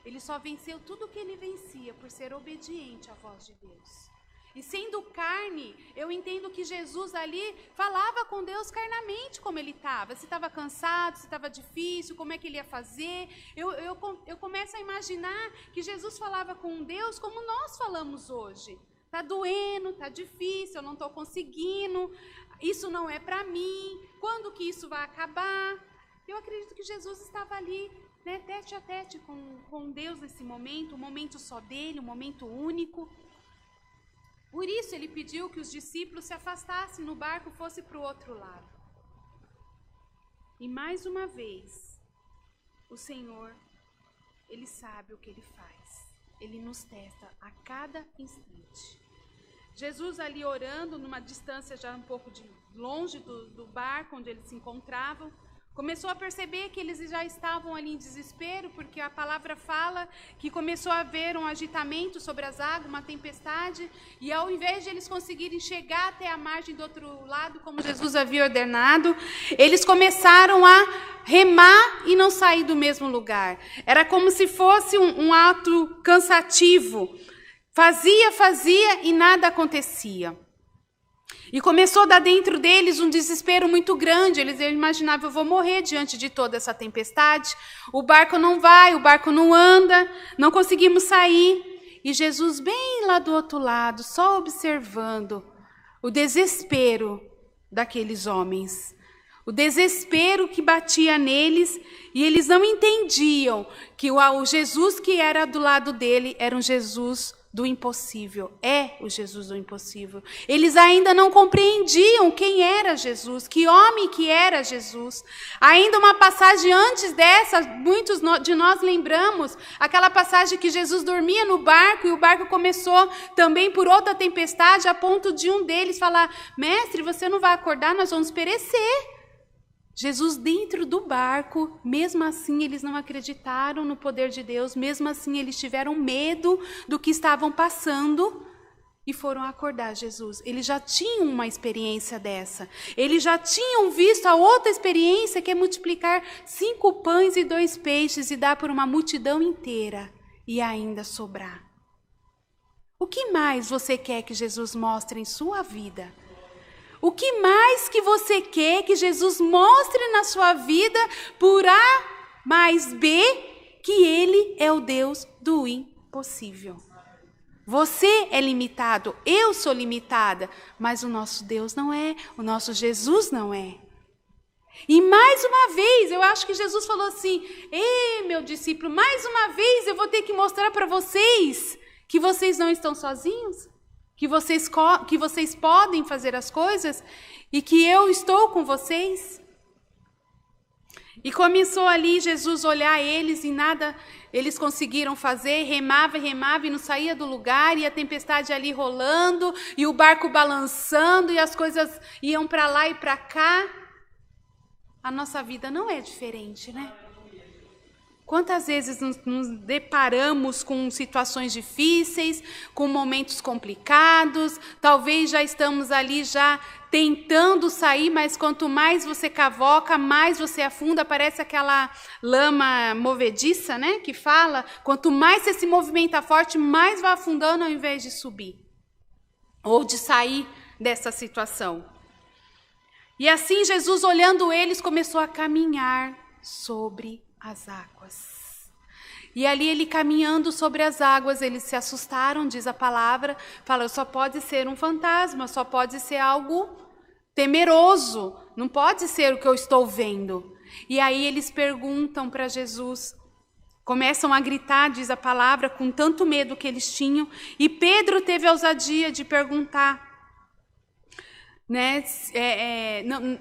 Ele só venceu tudo o que ele vencia por ser obediente à voz de Deus. E sendo carne, eu entendo que Jesus ali falava com Deus carnamente como ele estava. Se estava cansado, se estava difícil, como é que ele ia fazer. Eu começo a imaginar que Jesus falava com Deus como nós falamos hoje. Está doendo, está difícil, eu não estou conseguindo, isso não é para mim, quando que isso vai acabar? Eu acredito que Jesus estava ali, né, tete a tete com Deus nesse momento, um momento só dele, um momento único. Por isso ele pediu que os discípulos se afastassem no barco, fossem para o outro lado. E mais uma vez, o Senhor, ele sabe o que ele faz. Ele nos testa a cada instante. Jesus ali orando, numa distância já um pouco de longe do barco onde eles se encontravam, começou a perceber que eles já estavam ali em desespero, porque a palavra fala que começou a haver um agitamento sobre as águas, uma tempestade, e ao invés de eles conseguirem chegar até a margem do outro lado, como Jesus havia ordenado, eles começaram a remar e não sair do mesmo lugar. Era como se fosse um ato cansativo. Fazia e nada acontecia. E começou a dar dentro deles um desespero muito grande. Eles imaginavam: eu vou morrer diante de toda essa tempestade. O barco não vai, o barco não anda, não conseguimos sair. E Jesus bem lá do outro lado, só observando o desespero daqueles homens. O desespero que batia neles, e eles não entendiam que o Jesus que era do lado dele era um Jesus do impossível, é o Jesus do impossível. Eles ainda não compreendiam quem era Jesus, que homem que era Jesus. Ainda uma passagem antes dessa, muitos de nós lembramos, aquela passagem que Jesus dormia no barco, e o barco começou também por outra tempestade, a ponto de um deles falar: mestre, você não vai acordar, nós vamos perecer. Jesus dentro do barco, mesmo assim eles não acreditaram no poder de Deus, mesmo assim eles tiveram medo do que estavam passando e foram acordar Jesus. Eles já tinham uma experiência dessa, eles já tinham visto a outra experiência, que é multiplicar 5 pães e 2 peixes e dar por uma multidão inteira e ainda sobrar. O que mais você quer que Jesus mostre em sua vida? O que mais que você quer que Jesus mostre na sua vida por A mais B, que Ele é o Deus do impossível? Você é limitado, eu sou limitada, mas o nosso Deus não é, o nosso Jesus não é. E mais uma vez, eu acho que Jesus falou assim: ei, meu discípulo, mais uma vez eu vou ter que mostrar para vocês que vocês não estão sozinhos, que vocês podem fazer as coisas e que eu estou com vocês. E começou ali Jesus olhar eles e nada eles conseguiram fazer, remava e não saía do lugar, e a tempestade ali rolando, e o barco balançando, e as coisas iam para lá e para cá. A nossa vida não é diferente, né? Quantas vezes nos deparamos com situações difíceis, com momentos complicados, talvez já estamos ali já tentando sair, mas quanto mais você cavoca, mais você afunda, parece aquela lama movediça, né, que fala, quanto mais você se movimenta forte, mais vai afundando ao invés de subir, ou de sair dessa situação. E assim Jesus, olhando eles, começou a caminhar sobre as águas. E ali ele caminhando sobre as águas, eles se assustaram, diz a palavra, fala, só pode ser um fantasma, só pode ser algo temeroso, não pode ser o que eu estou vendo. E aí eles perguntam para Jesus, começam a gritar, diz a palavra, com tanto medo que eles tinham, e Pedro teve a ousadia de perguntar, né,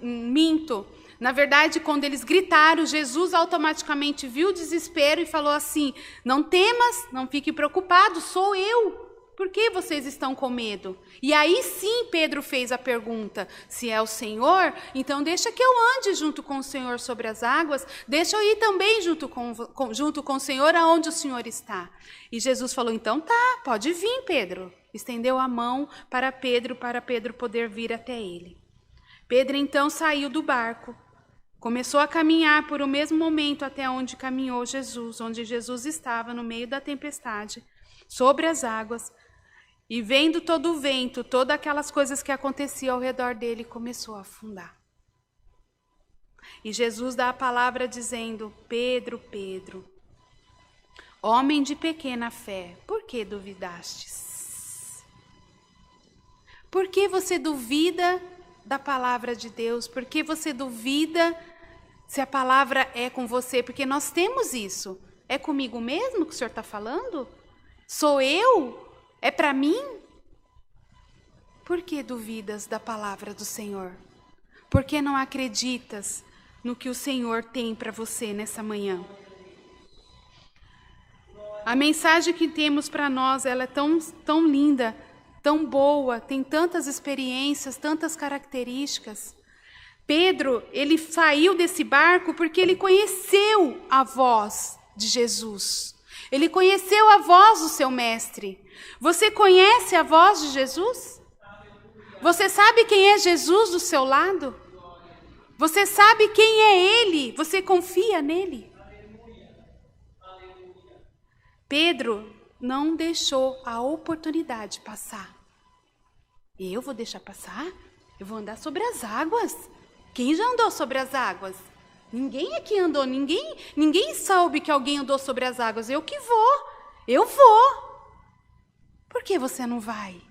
minto. Na verdade, quando eles gritaram, Jesus automaticamente viu o desespero e falou assim, não temas, não fique preocupado, sou eu. Por que vocês estão com medo? E aí sim Pedro fez a pergunta, se é o Senhor, então deixa que eu ande junto com o Senhor sobre as águas, deixa eu ir também junto com o Senhor aonde o Senhor está. E Jesus falou, então tá, pode vir, Pedro. Estendeu a mão para Pedro poder vir até ele. Pedro então saiu do barco, começou a caminhar por o mesmo momento até onde caminhou Jesus, onde Jesus estava no meio da tempestade, sobre as águas, e vendo todo o vento, todas aquelas coisas que aconteciam ao redor dele, começou a afundar. E Jesus dá a palavra dizendo, Pedro, Pedro, homem de pequena fé, por que duvidastes? Por que você duvida da palavra de Deus? Por que você duvida se a palavra é com você? Porque nós temos isso. É comigo mesmo que o Senhor está falando? Sou eu? É para mim? Por que duvidas da palavra do Senhor? Por que não acreditas no que o Senhor tem para você nessa manhã? A mensagem que temos para nós, ela é tão linda, tão boa, tem tantas experiências, tantas características. Pedro, ele saiu desse barco porque ele conheceu a voz de Jesus. Ele conheceu a voz do seu mestre. Você conhece a voz de Jesus? Você sabe quem é Jesus do seu lado? Você sabe quem é Ele? Você confia nele? Pedro não deixou a oportunidade passar. Eu vou deixar passar? Eu vou andar sobre as águas. Quem já andou sobre as águas? Ninguém aqui andou, ninguém soube que alguém andou sobre as águas. Eu que vou, eu vou. Por que você não vai?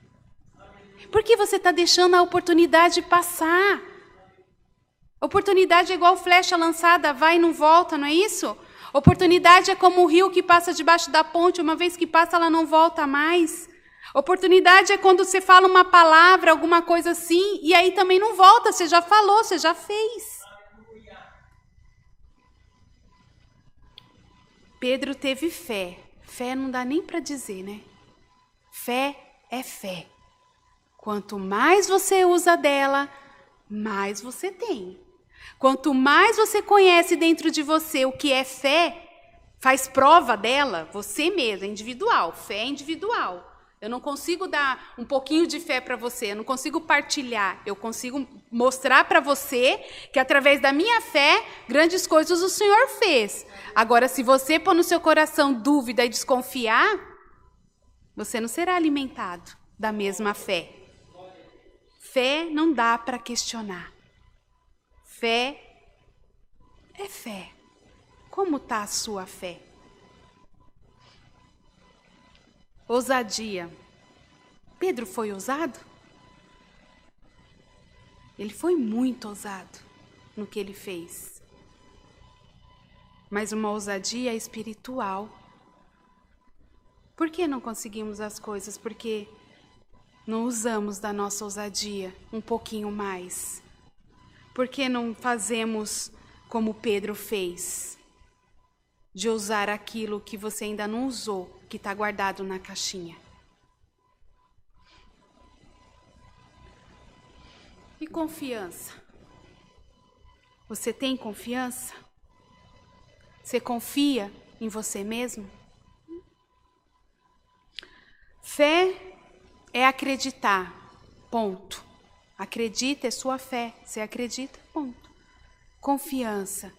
Por que você está deixando a oportunidade passar? Oportunidade é igual flecha lançada, vai e não volta, não é isso? Oportunidade é como o rio que passa debaixo da ponte, uma vez que passa ela não volta mais. Oportunidade é quando você fala uma palavra, alguma coisa assim, e aí também não volta, você já falou, você já fez. Pedro teve fé. Fé não dá nem para dizer, né? Fé é fé. Quanto mais você usa dela, mais você tem. Quanto mais você conhece dentro de você o que é fé, faz prova dela, você mesmo, é individual. Fé é individual. Eu não consigo dar um pouquinho de fé para você, eu não consigo partilhar. Eu consigo mostrar para você que através da minha fé, grandes coisas o Senhor fez. Agora, se você pôr no seu coração dúvida e desconfiar, você não será alimentado da mesma fé. Fé não dá para questionar. Fé é fé. Como está a sua fé? Ousadia. Pedro foi ousado? Ele foi muito ousado no que ele fez. Mas uma ousadia espiritual. Por que não conseguimos as coisas? Porque não usamos da nossa ousadia um pouquinho mais. Por que não fazemos como Pedro fez? De usar aquilo que você ainda não usou, que está guardado na caixinha. E confiança? Você tem confiança? Você confia em você mesmo? Fé é acreditar, ponto. Acredita, é sua fé. Você acredita, ponto. Confiança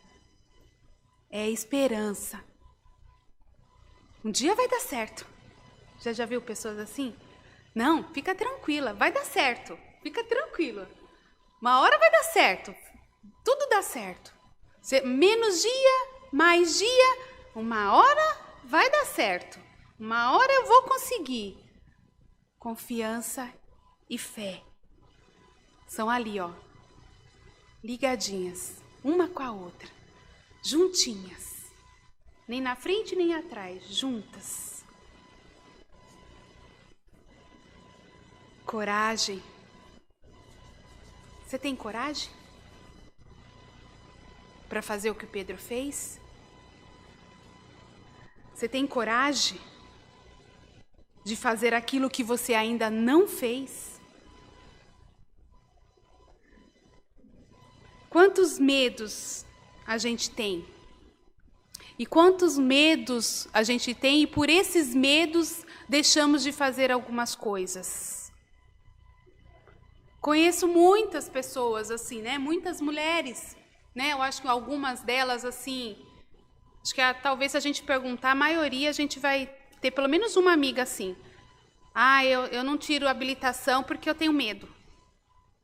é esperança. Um dia vai dar certo. Já viu pessoas assim? Não, fica tranquila, vai dar certo. Fica tranquila. Uma hora vai dar certo. Tudo dá certo. Menos dia, mais dia, uma hora vai dar certo. Uma hora eu vou conseguir. Confiança e fé são ali, ó, ligadinhas, uma com a outra, juntinhas, nem na frente nem atrás, juntas. Coragem. Você tem coragem para fazer o que Pedro fez? Você tem coragem de fazer aquilo que você ainda não fez? Quantos medos a gente tem? E quantos medos a gente tem e por esses medos deixamos de fazer algumas coisas? Conheço muitas pessoas assim, né? Muitas mulheres, né? Eu acho que algumas delas assim, acho que talvez se a gente perguntar, a maioria a gente vai ter pelo menos uma amiga assim. Ah, eu não tiro habilitação porque eu tenho medo.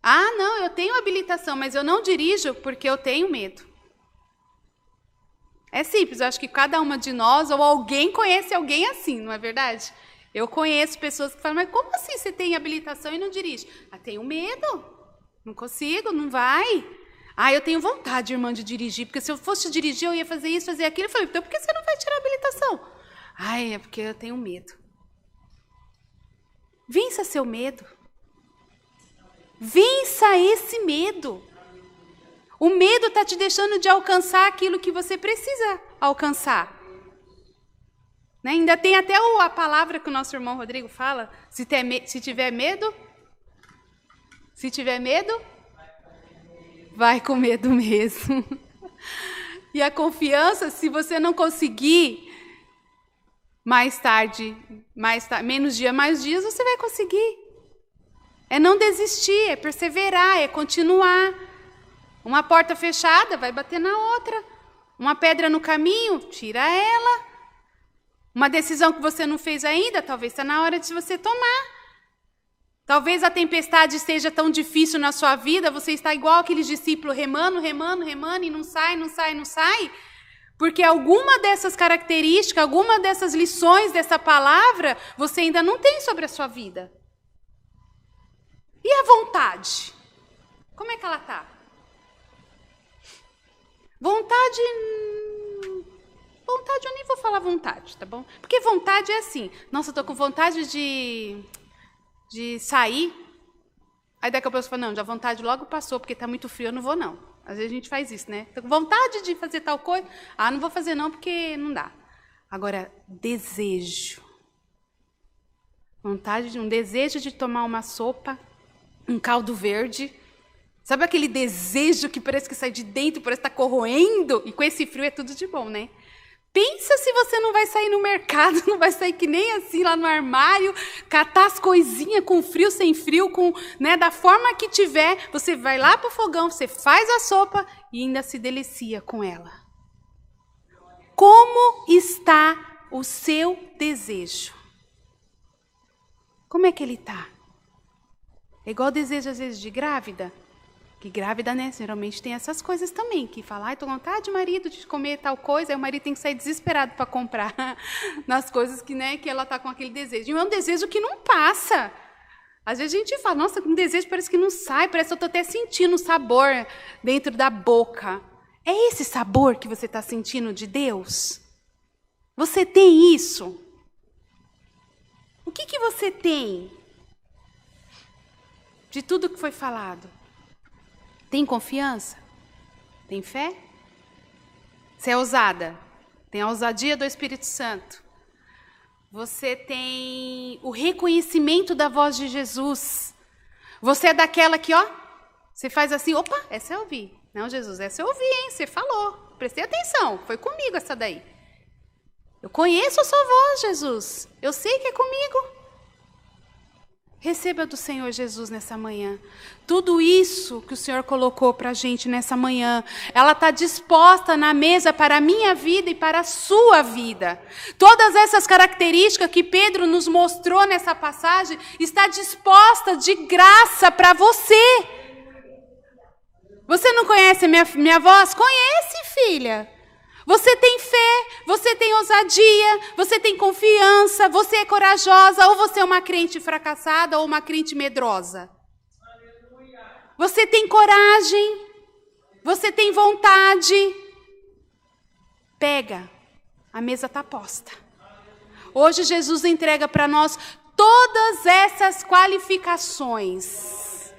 Ah, não, eu tenho habilitação, mas eu não dirijo porque eu tenho medo. É simples, eu acho que cada uma de nós ou alguém conhece alguém assim, não é verdade? Eu conheço pessoas que falam, mas como assim você tem habilitação e não dirige? Ah, tenho medo, não consigo, não vai. Ah, eu tenho vontade, irmã, de dirigir, porque se eu fosse dirigir eu ia fazer isso, fazer aquilo. Eu falei, então por que você não vai tirar a habilitação? Ai, é porque eu tenho medo. Vença seu medo. Vença esse medo. O medo está te deixando de alcançar aquilo que você precisa alcançar. Né? Ainda tem até a palavra que o nosso irmão Rodrigo fala, se tiver medo, vai com medo mesmo. E a confiança, se você não conseguir, mais tarde, menos dia, mais dias, você vai conseguir. É não desistir, é perseverar, é continuar. Uma porta fechada, vai bater na outra. Uma pedra no caminho, tira ela. Uma decisão que você não fez ainda, talvez está na hora de você tomar. Talvez a tempestade esteja tão difícil na sua vida, você está igual aqueles discípulos remando, e não sai. Porque alguma dessas características, alguma dessas lições dessa palavra, você ainda não tem sobre a sua vida. E a vontade? Como é que ela está? Vontade, eu nem vou falar vontade, tá bom? Porque vontade é assim, nossa, eu tô com vontade de sair. Aí daqui a pouco você fala, não, já a vontade logo passou, porque tá muito frio, eu não vou não. Às vezes a gente faz isso, né? Tô com vontade de fazer tal coisa, não vou fazer não, porque não dá. Agora, desejo. Um desejo de tomar uma sopa, um caldo verde. Sabe aquele desejo que parece que sai de dentro, parece que está corroendo? E com esse frio é tudo de bom, né? Pensa se você não vai sair no mercado, não vai sair que nem assim lá no armário, catar as coisinhas com frio, sem frio, né, da forma que tiver. Você vai lá para o fogão, você faz a sopa e ainda se delicia com ela. Como está o seu desejo? Como é que ele está? É igual desejo, às vezes, de grávida. Que grávida, né, geralmente tem essas coisas também, que fala, tô com vontade, marido, de comer tal coisa, aí o marido tem que sair desesperado para comprar nas coisas que, né, que ela está com aquele desejo. E é um desejo que não passa. Às vezes a gente fala, nossa, um desejo parece que não sai, parece que eu estou até sentindo o sabor dentro da boca. É esse sabor que você está sentindo de Deus? Você tem isso? O que você tem de tudo que foi falado? Tem confiança? Tem fé? Você é ousada? Tem a ousadia do Espírito Santo? Você tem o reconhecimento da voz de Jesus? Você é daquela que, você faz assim, opa, essa eu ouvi. Não, Jesus, essa eu ouvi, hein? Você falou. Prestei atenção, foi comigo essa daí. Eu conheço a sua voz, Jesus. Eu sei que é comigo. Receba do Senhor Jesus nessa manhã. Tudo isso que o Senhor colocou para a gente nessa manhã, ela está disposta na mesa para a minha vida e para a sua vida. Todas essas características que Pedro nos mostrou nessa passagem, está disposta de graça para você. Você não conhece a minha voz? Conhece, filha. Você tem fé, você tem ousadia, você tem confiança, você é corajosa, ou você é uma crente fracassada ou uma crente medrosa. Você tem coragem, você tem vontade. Pega, a mesa está posta. Hoje Jesus entrega para nós todas essas qualificações.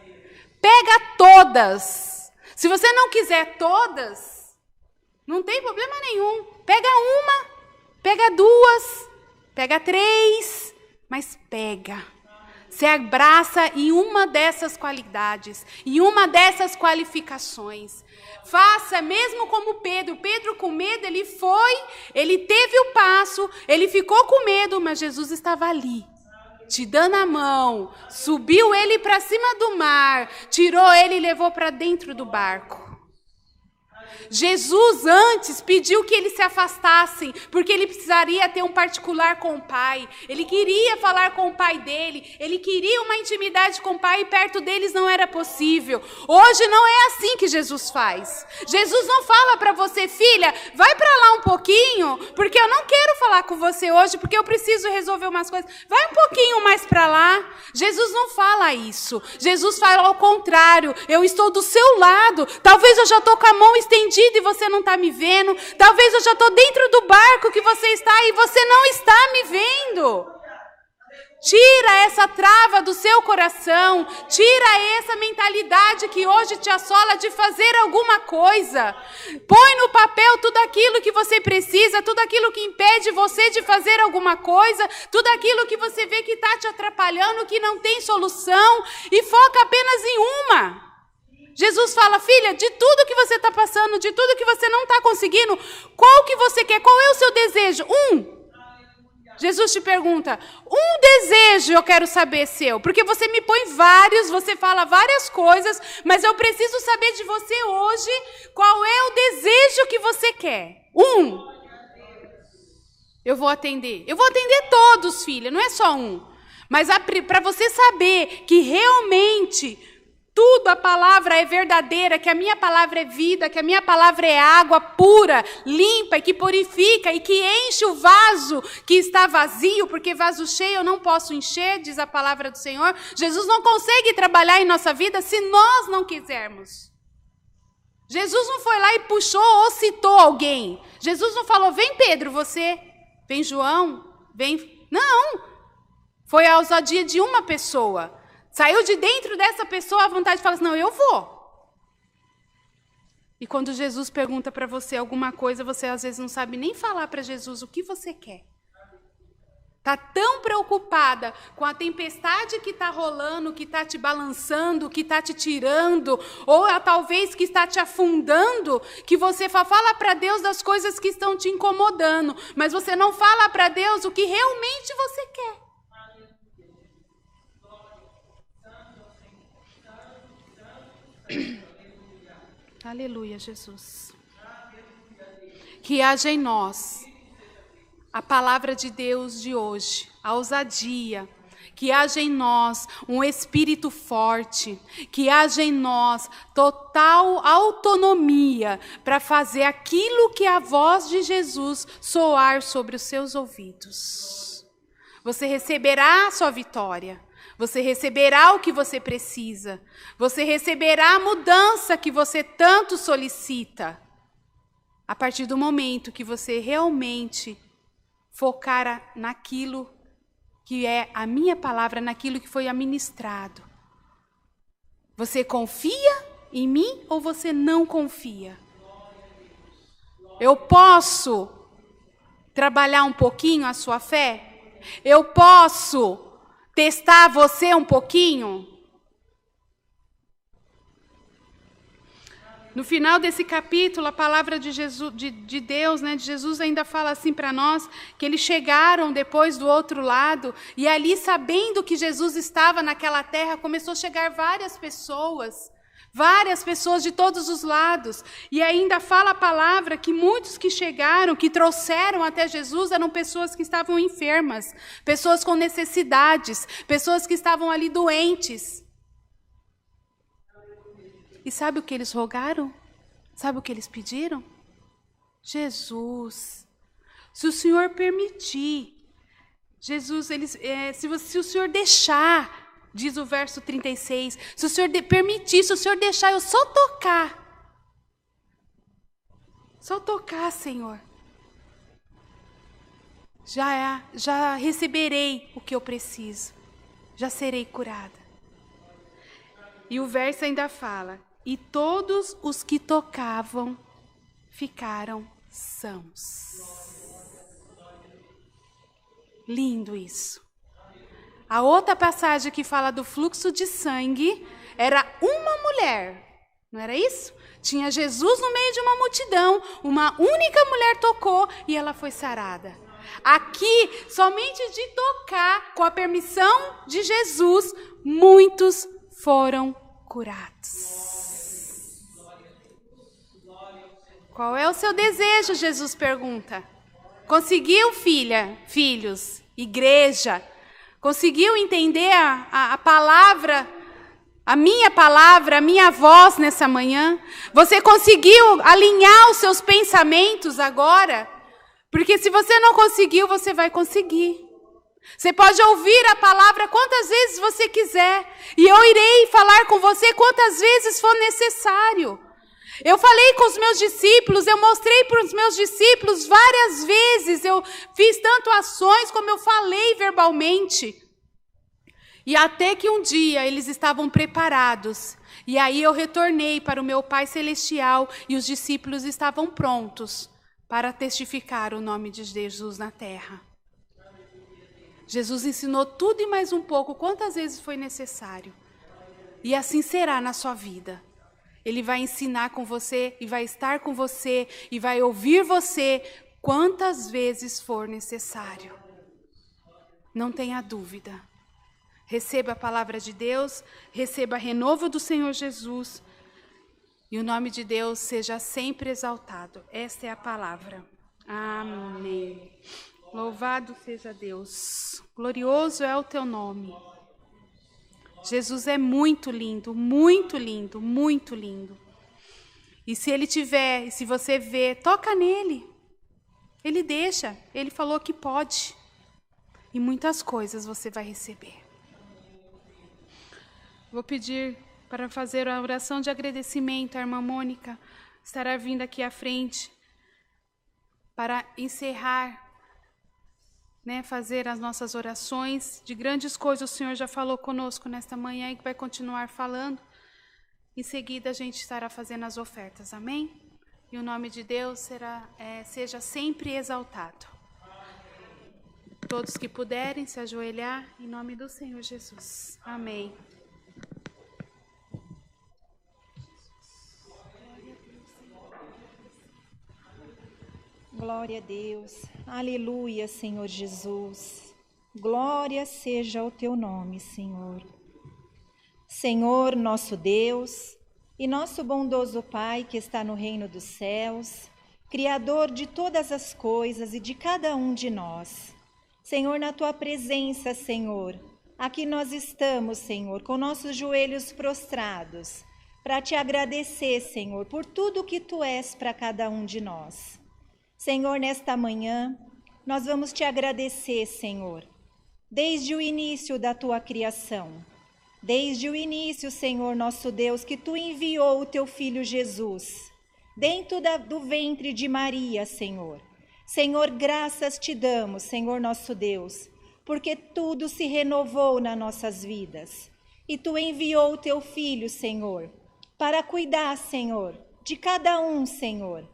Pega todas. Se você não quiser todas, não tem problema nenhum. Pega uma, pega duas, pega três, mas pega. Se abraça em uma dessas qualidades, em uma dessas qualificações. Faça mesmo como Pedro. Pedro com medo, ele teve o passo, ele ficou com medo, mas Jesus estava ali, te dando a mão, subiu ele para cima do mar, tirou ele e levou para dentro do barco. Jesus antes pediu que eles se afastassem, porque ele precisaria ter um particular com o Pai. Ele queria falar com o Pai dele, ele queria uma intimidade com o Pai e perto deles não era possível. Hoje não é assim que Jesus faz. Jesus não fala para você, filha, vai para lá um pouquinho, porque eu não quero falar com você hoje, porque eu preciso resolver umas coisas. Vai um pouquinho mais para lá. Jesus não fala isso. Jesus fala ao contrário, eu estou do seu lado, talvez eu já estou com a mão estendida e você não está me vendo. Talvez eu já estou dentro do barco que você está e você não está me vendo. Tira essa trava do seu coração. Tira essa mentalidade que hoje te assola de fazer alguma coisa. Põe no papel tudo aquilo que você precisa, tudo aquilo que impede você de fazer alguma coisa, tudo aquilo que você vê que está te atrapalhando, que não tem solução, e foca apenas em uma. Jesus fala, filha, de tudo que você está passando, de tudo que você não está conseguindo, qual que você quer? Qual é o seu desejo? Jesus te pergunta, um desejo eu quero saber seu, porque você me põe vários, você fala várias coisas, mas eu preciso saber de você hoje, qual é o desejo que você quer? Eu vou atender todos, filha, não é só um. Mas para você saber que realmente tudo a palavra é verdadeira, que a minha palavra é vida, que a minha palavra é água pura, limpa e que purifica e que enche o vaso que está vazio, porque vaso cheio eu não posso encher, diz a palavra do Senhor. Jesus não consegue trabalhar em nossa vida se nós não quisermos. Jesus não foi lá e puxou ou citou alguém. Jesus não falou, vem Pedro, você, vem João, vem... Não, foi a ousadia de uma pessoa. Saiu de dentro dessa pessoa a vontade de falar assim, não, eu vou. E quando Jesus pergunta para você alguma coisa, você às vezes não sabe nem falar para Jesus o que você quer. Está tão preocupada com a tempestade que está rolando, que está te balançando, que está te tirando, ou talvez que está te afundando, que você fala para Deus das coisas que estão te incomodando, mas você não fala para Deus o que realmente você quer. Aleluia, Jesus. Que haja em nós a palavra de Deus de hoje, a ousadia, que haja em nós um espírito forte, que haja em nós total autonomia para fazer aquilo que a voz de Jesus soar sobre os seus ouvidos. Você receberá a sua vitória, você receberá o que você precisa, você receberá a mudança que você tanto solicita, a partir do momento que você realmente focar naquilo que é a minha palavra, naquilo que foi administrado. Você confia em mim ou você não confia? Eu posso trabalhar um pouquinho a sua fé? Eu posso testar você um pouquinho? No final desse capítulo, a palavra de Jesus, de Deus, né, de Jesus ainda fala assim para nós, que eles chegaram depois do outro lado, e ali, sabendo que Jesus estava naquela terra, começou a chegar várias pessoas de todos os lados. E ainda fala a palavra que muitos que chegaram, que trouxeram até Jesus, eram pessoas que estavam enfermas, pessoas com necessidades, pessoas que estavam ali doentes. E sabe o que eles rogaram? Sabe o que eles pediram? Jesus, se o Senhor permitir, Jesus, se o Senhor deixar, diz o verso 36, se o Senhor permitir, se o Senhor deixar eu só tocar, Senhor, já receberei o que eu preciso, já serei curada. E o verso ainda fala, e todos os que tocavam ficaram sãos. Lindo isso. A outra passagem que fala do fluxo de sangue era uma mulher, não era isso? Tinha Jesus no meio de uma multidão, uma única mulher tocou e ela foi sarada. Aqui, somente de tocar, com a permissão de Jesus, muitos foram curados. Qual é o seu desejo? Jesus pergunta. Conseguiu, filhos, igreja? Conseguiu entender a palavra, a minha voz nessa manhã? Você conseguiu alinhar os seus pensamentos agora? Porque se você não conseguiu, você vai conseguir. Você pode ouvir a palavra quantas vezes você quiser, e eu irei falar com você quantas vezes for necessário. Eu falei com os meus discípulos, eu mostrei para os meus discípulos várias vezes, eu fiz tanto ações como eu falei verbalmente. E até que um dia eles estavam preparados, e aí eu retornei para o meu Pai Celestial, e os discípulos estavam prontos para testificar o nome de Jesus na terra. Jesus ensinou tudo e mais um pouco, quantas vezes foi necessário. E assim será na sua vida. Ele vai ensinar com você, e vai estar com você, e vai ouvir você quantas vezes for necessário. Não tenha dúvida. Receba a palavra de Deus, receba renovo do Senhor Jesus, e o nome de Deus seja sempre exaltado. Esta é a palavra. Amém. Louvado seja Deus. Glorioso é o teu nome. Jesus é muito lindo, muito lindo, muito lindo. E se ele tiver, e se você vê, toca nele. Ele deixa, ele falou que pode. E muitas coisas você vai receber. Vou pedir para fazer a oração de agradecimento. A irmã Mônica estará vindo aqui à frente para encerrar, fazer as nossas orações. De grandes coisas o Senhor já falou conosco nesta manhã e vai continuar falando. Em seguida a gente estará fazendo as ofertas, amém? E o nome de Deus seja sempre exaltado. Todos que puderem se ajoelhar em nome do Senhor Jesus. Amém. Glória a Deus, aleluia, Senhor Jesus, glória seja o teu nome, Senhor. Senhor, nosso Deus e nosso bondoso Pai que está no reino dos céus, Criador de todas as coisas e de cada um de nós. Senhor, na tua presença, Senhor, aqui nós estamos, Senhor, com nossos joelhos prostrados, para te agradecer, Senhor, por tudo que tu és para cada um de nós. Senhor, nesta manhã, nós vamos te agradecer, Senhor, desde o início da tua criação. Desde o início, Senhor, nosso Deus, que tu enviou o teu Filho Jesus, dentro do ventre de Maria, Senhor. Senhor, graças te damos, Senhor, nosso Deus, porque tudo se renovou nas nossas vidas. E tu enviou o teu Filho, Senhor, para cuidar, Senhor, de cada um, Senhor,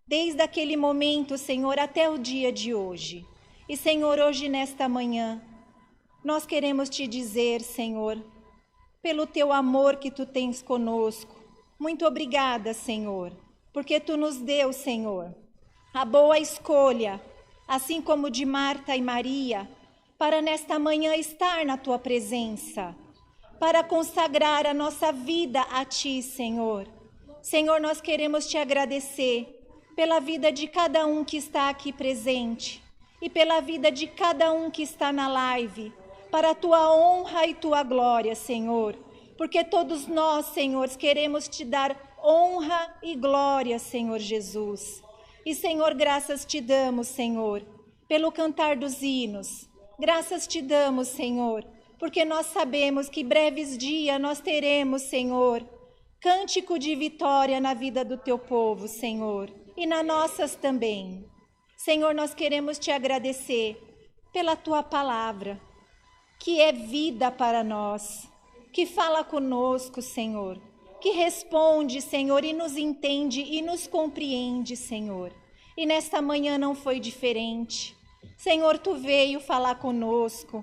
desde aquele momento, Senhor, até o dia de hoje. E, Senhor, hoje, nesta manhã, nós queremos te dizer, Senhor, pelo teu amor que tu tens conosco. Muito obrigada, Senhor, porque tu nos deu, Senhor, a boa escolha, assim como de Marta e Maria, para nesta manhã estar na tua presença, para consagrar a nossa vida a ti, Senhor. Senhor, nós queremos te agradecer pela vida de cada um que está aqui presente e pela vida de cada um que está na live, para a tua honra e tua glória, Senhor, porque todos nós, Senhor, queremos te dar honra e glória, Senhor Jesus. E, Senhor, graças te damos, Senhor, pelo cantar dos hinos. Graças te damos, Senhor, porque nós sabemos que breves dias nós teremos, Senhor, cântico de vitória na vida do teu povo, Senhor, e nas nossas também. Senhor, nós queremos te agradecer pela tua palavra, que é vida para nós, que fala conosco, Senhor, que responde, Senhor, e nos entende e nos compreende, Senhor. E nesta manhã não foi diferente. Senhor, tu veio falar conosco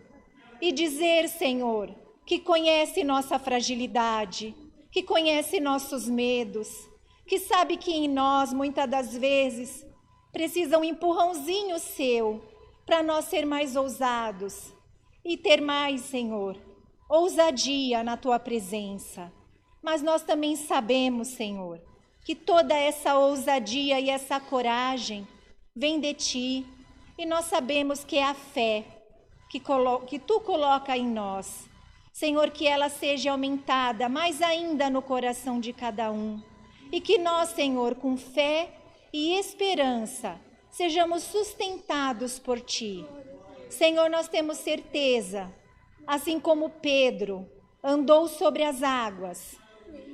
e dizer, Senhor, que conhece nossa fragilidade, que conhece nossos medos, que sabe que em nós, muitas das vezes, precisa um empurrãozinho seu para nós ser mais ousados e ter mais, Senhor, ousadia na tua presença. Mas nós também sabemos, Senhor, que toda essa ousadia e essa coragem vem de ti, e nós sabemos que é a fé que tu coloca em nós. Senhor, que ela seja aumentada mais ainda no coração de cada um, e que nós, Senhor, com fé e esperança, sejamos sustentados por ti. Senhor, nós temos certeza, assim como Pedro andou sobre as águas,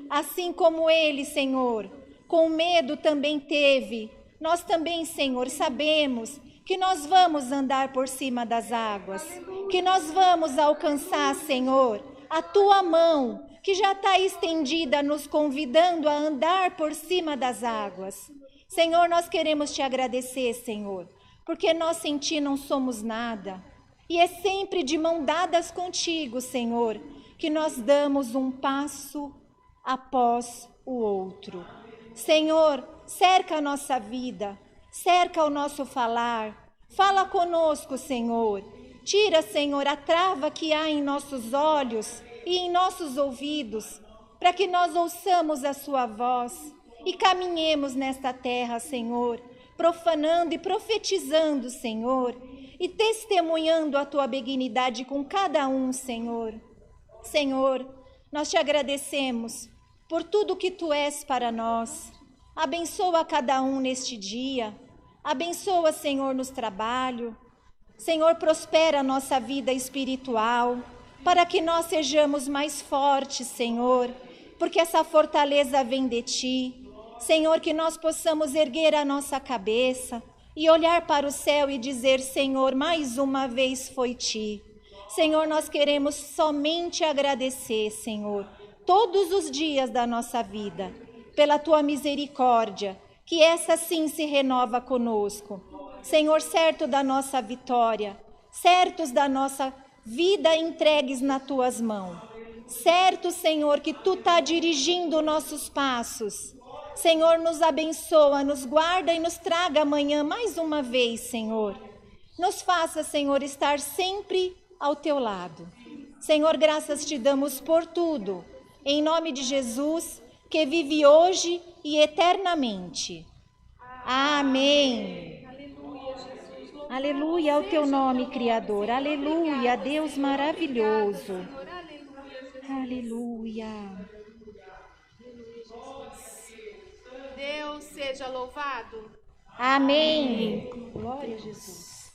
assim como ele, Senhor, com medo também teve, nós também, Senhor, sabemos que nós vamos andar por cima das águas, que nós vamos alcançar, Senhor, a tua mão, que já está estendida, nos convidando a andar por cima das águas. Senhor, nós queremos te agradecer, Senhor, porque nós sem ti não somos nada. E é sempre de mão dadas contigo, Senhor, que nós damos um passo após o outro. Senhor, cerca a nossa vida, cerca o nosso falar, fala conosco, Senhor. Tira, Senhor, a trava que há em nossos olhos e em nossos ouvidos, para que nós ouçamos a sua voz e caminhemos nesta terra, Senhor, profanando e profetizando, Senhor, e testemunhando a tua benignidade com cada um, Senhor. Senhor, nós te agradecemos por tudo que tu és para nós. Abençoa cada um neste dia. Abençoa, Senhor, nos trabalhos. Senhor, prospera a nossa vida espiritual, para que nós sejamos mais fortes, Senhor, porque essa fortaleza vem de ti. Senhor, que nós possamos erguer a nossa cabeça e olhar para o céu e dizer, Senhor, mais uma vez foi ti. Senhor, nós queremos somente agradecer, Senhor, todos os dias da nossa vida, pela tua misericórdia, que essa sim se renova conosco. Senhor, certo da nossa vitória, certos da nossa vida entregues nas tuas mãos. Certo, Senhor, que tu está dirigindo nossos passos. Senhor, nos abençoa, nos guarda e nos traga amanhã mais uma vez, Senhor. Nos faça, Senhor, estar sempre ao teu lado. Senhor, graças te damos por tudo. Em nome de Jesus, que vive hoje e eternamente. Amém. Aleluia, Jesus. Aleluia ao teu nome, Criador. Aleluia, Deus maravilhoso. Aleluia. Deus seja louvado. Amém. Glória a Jesus.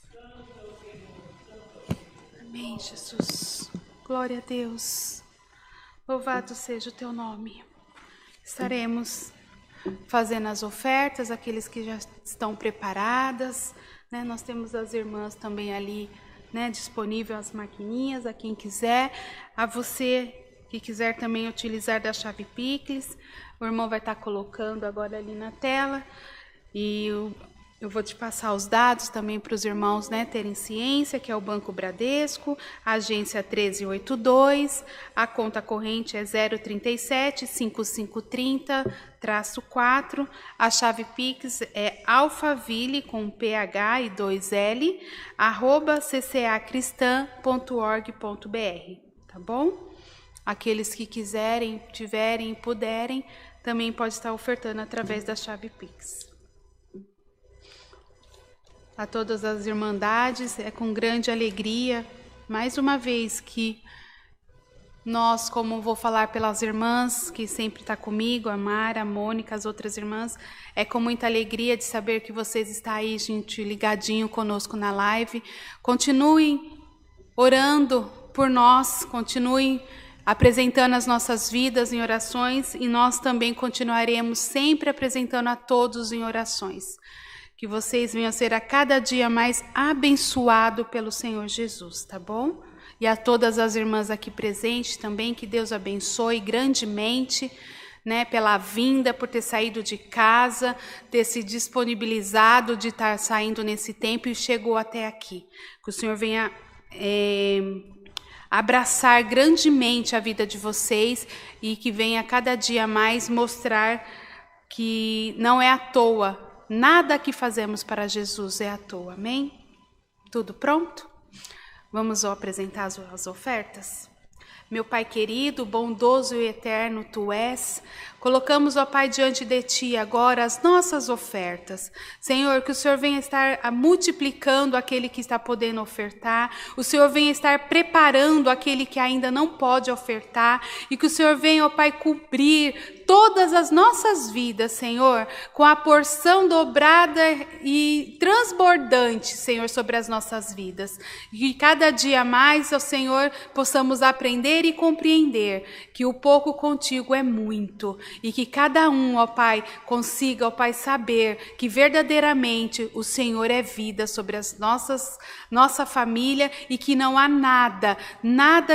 Amém, Jesus. Glória a Deus. Louvado seja o teu nome. Estaremos fazendo as ofertas, aqueles que já estão preparadas, né? Nós temos as irmãs também ali, né, disponível as maquininhas, a quem quiser. A você que quiser também utilizar da chave Pix, o irmão vai estar colocando agora ali na tela. E eu vou te passar os dados também para os irmãos, né, terem ciência, que é o Banco Bradesco, a agência 1382, a conta corrente é 037-5530-4, a chave Pix é alfaville, com PH e 2L, @ccacristã.org.br, tá bom? Aqueles que quiserem, tiverem e puderem, também pode estar ofertando através da chave Pix. A todas as irmandades, é com grande alegria, mais uma vez, que nós, como vou falar pelas irmãs, que sempre está comigo, a Mara, a Mônica, as outras irmãs, é com muita alegria de saber que vocês estão aí, gente, ligadinho conosco na live. Continuem orando por nós, continuem apresentando as nossas vidas em orações, e nós também continuaremos sempre apresentando a todos em orações. Que vocês venham a ser a cada dia mais abençoados pelo Senhor Jesus, tá bom? E a todas as irmãs aqui presentes também, que Deus abençoe grandemente, né, pela vinda, por ter saído de casa, ter se disponibilizado de estar saindo nesse tempo e chegou até aqui. Que o Senhor venha abraçar grandemente a vida de vocês e que venha cada dia mais mostrar que não é à toa. Nada que fazemos para Jesus é à toa, amém? Tudo pronto? Vamos apresentar as ofertas? Meu Pai querido, bondoso e eterno Tu és, colocamos, ó Pai, diante de Ti agora as nossas ofertas. Senhor, que o Senhor venha estar multiplicando aquele que está podendo ofertar, o Senhor venha estar preparando aquele que ainda não pode ofertar, e que o Senhor venha, ó Pai, cobrir todas as nossas vidas, Senhor, com a porção dobrada e transbordante, Senhor, sobre as nossas vidas. E cada dia mais, ó Senhor, possamos aprender e compreender que o pouco contigo é muito, e que cada um, ó Pai, consiga, ó Pai, saber que verdadeiramente o Senhor é vida sobre as nossa família, e que não há nada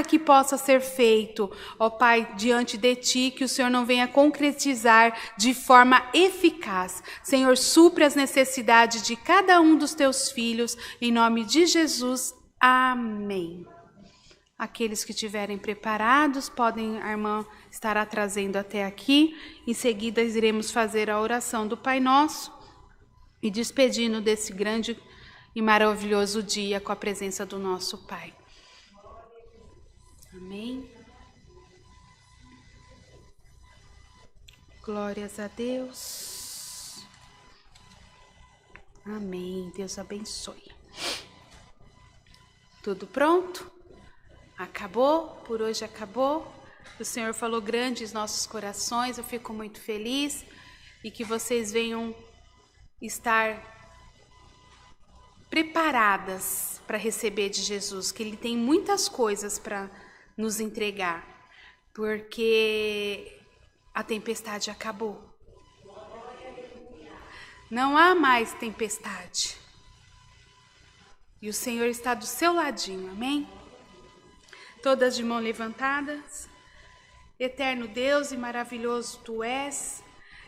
que possa ser feito, ó Pai, diante de Ti, que o Senhor não venha concretizar de forma eficaz. Senhor, supre as necessidades de cada um dos Teus filhos, em nome de Jesus. Amém. Aqueles que estiverem preparados, podem a irmã estará trazendo até aqui. Em seguida, iremos fazer a oração do Pai Nosso e despedindo desse grande e maravilhoso dia com a presença do nosso Pai. Amém. Glórias a Deus. Amém. Deus abençoe. Tudo pronto? Acabou? Por hoje acabou? O Senhor falou grande em nossos corações, eu fico muito feliz, e que vocês venham estar preparadas para receber de Jesus, que Ele tem muitas coisas para nos entregar, porque a tempestade acabou. Não há mais tempestade. E o Senhor está do seu ladinho, amém? Todas de mão levantadas. Eterno Deus e maravilhoso Tu és,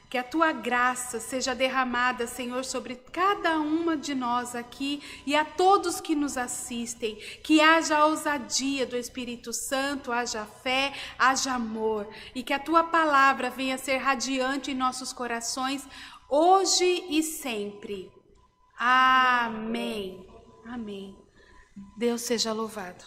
que a Tua graça seja derramada, Senhor, sobre cada uma de nós aqui e a todos que nos assistem, que haja a ousadia do Espírito Santo, haja fé, haja amor, e que a Tua palavra venha ser radiante em nossos corações, hoje e sempre. Amém. Amém. Deus seja louvado.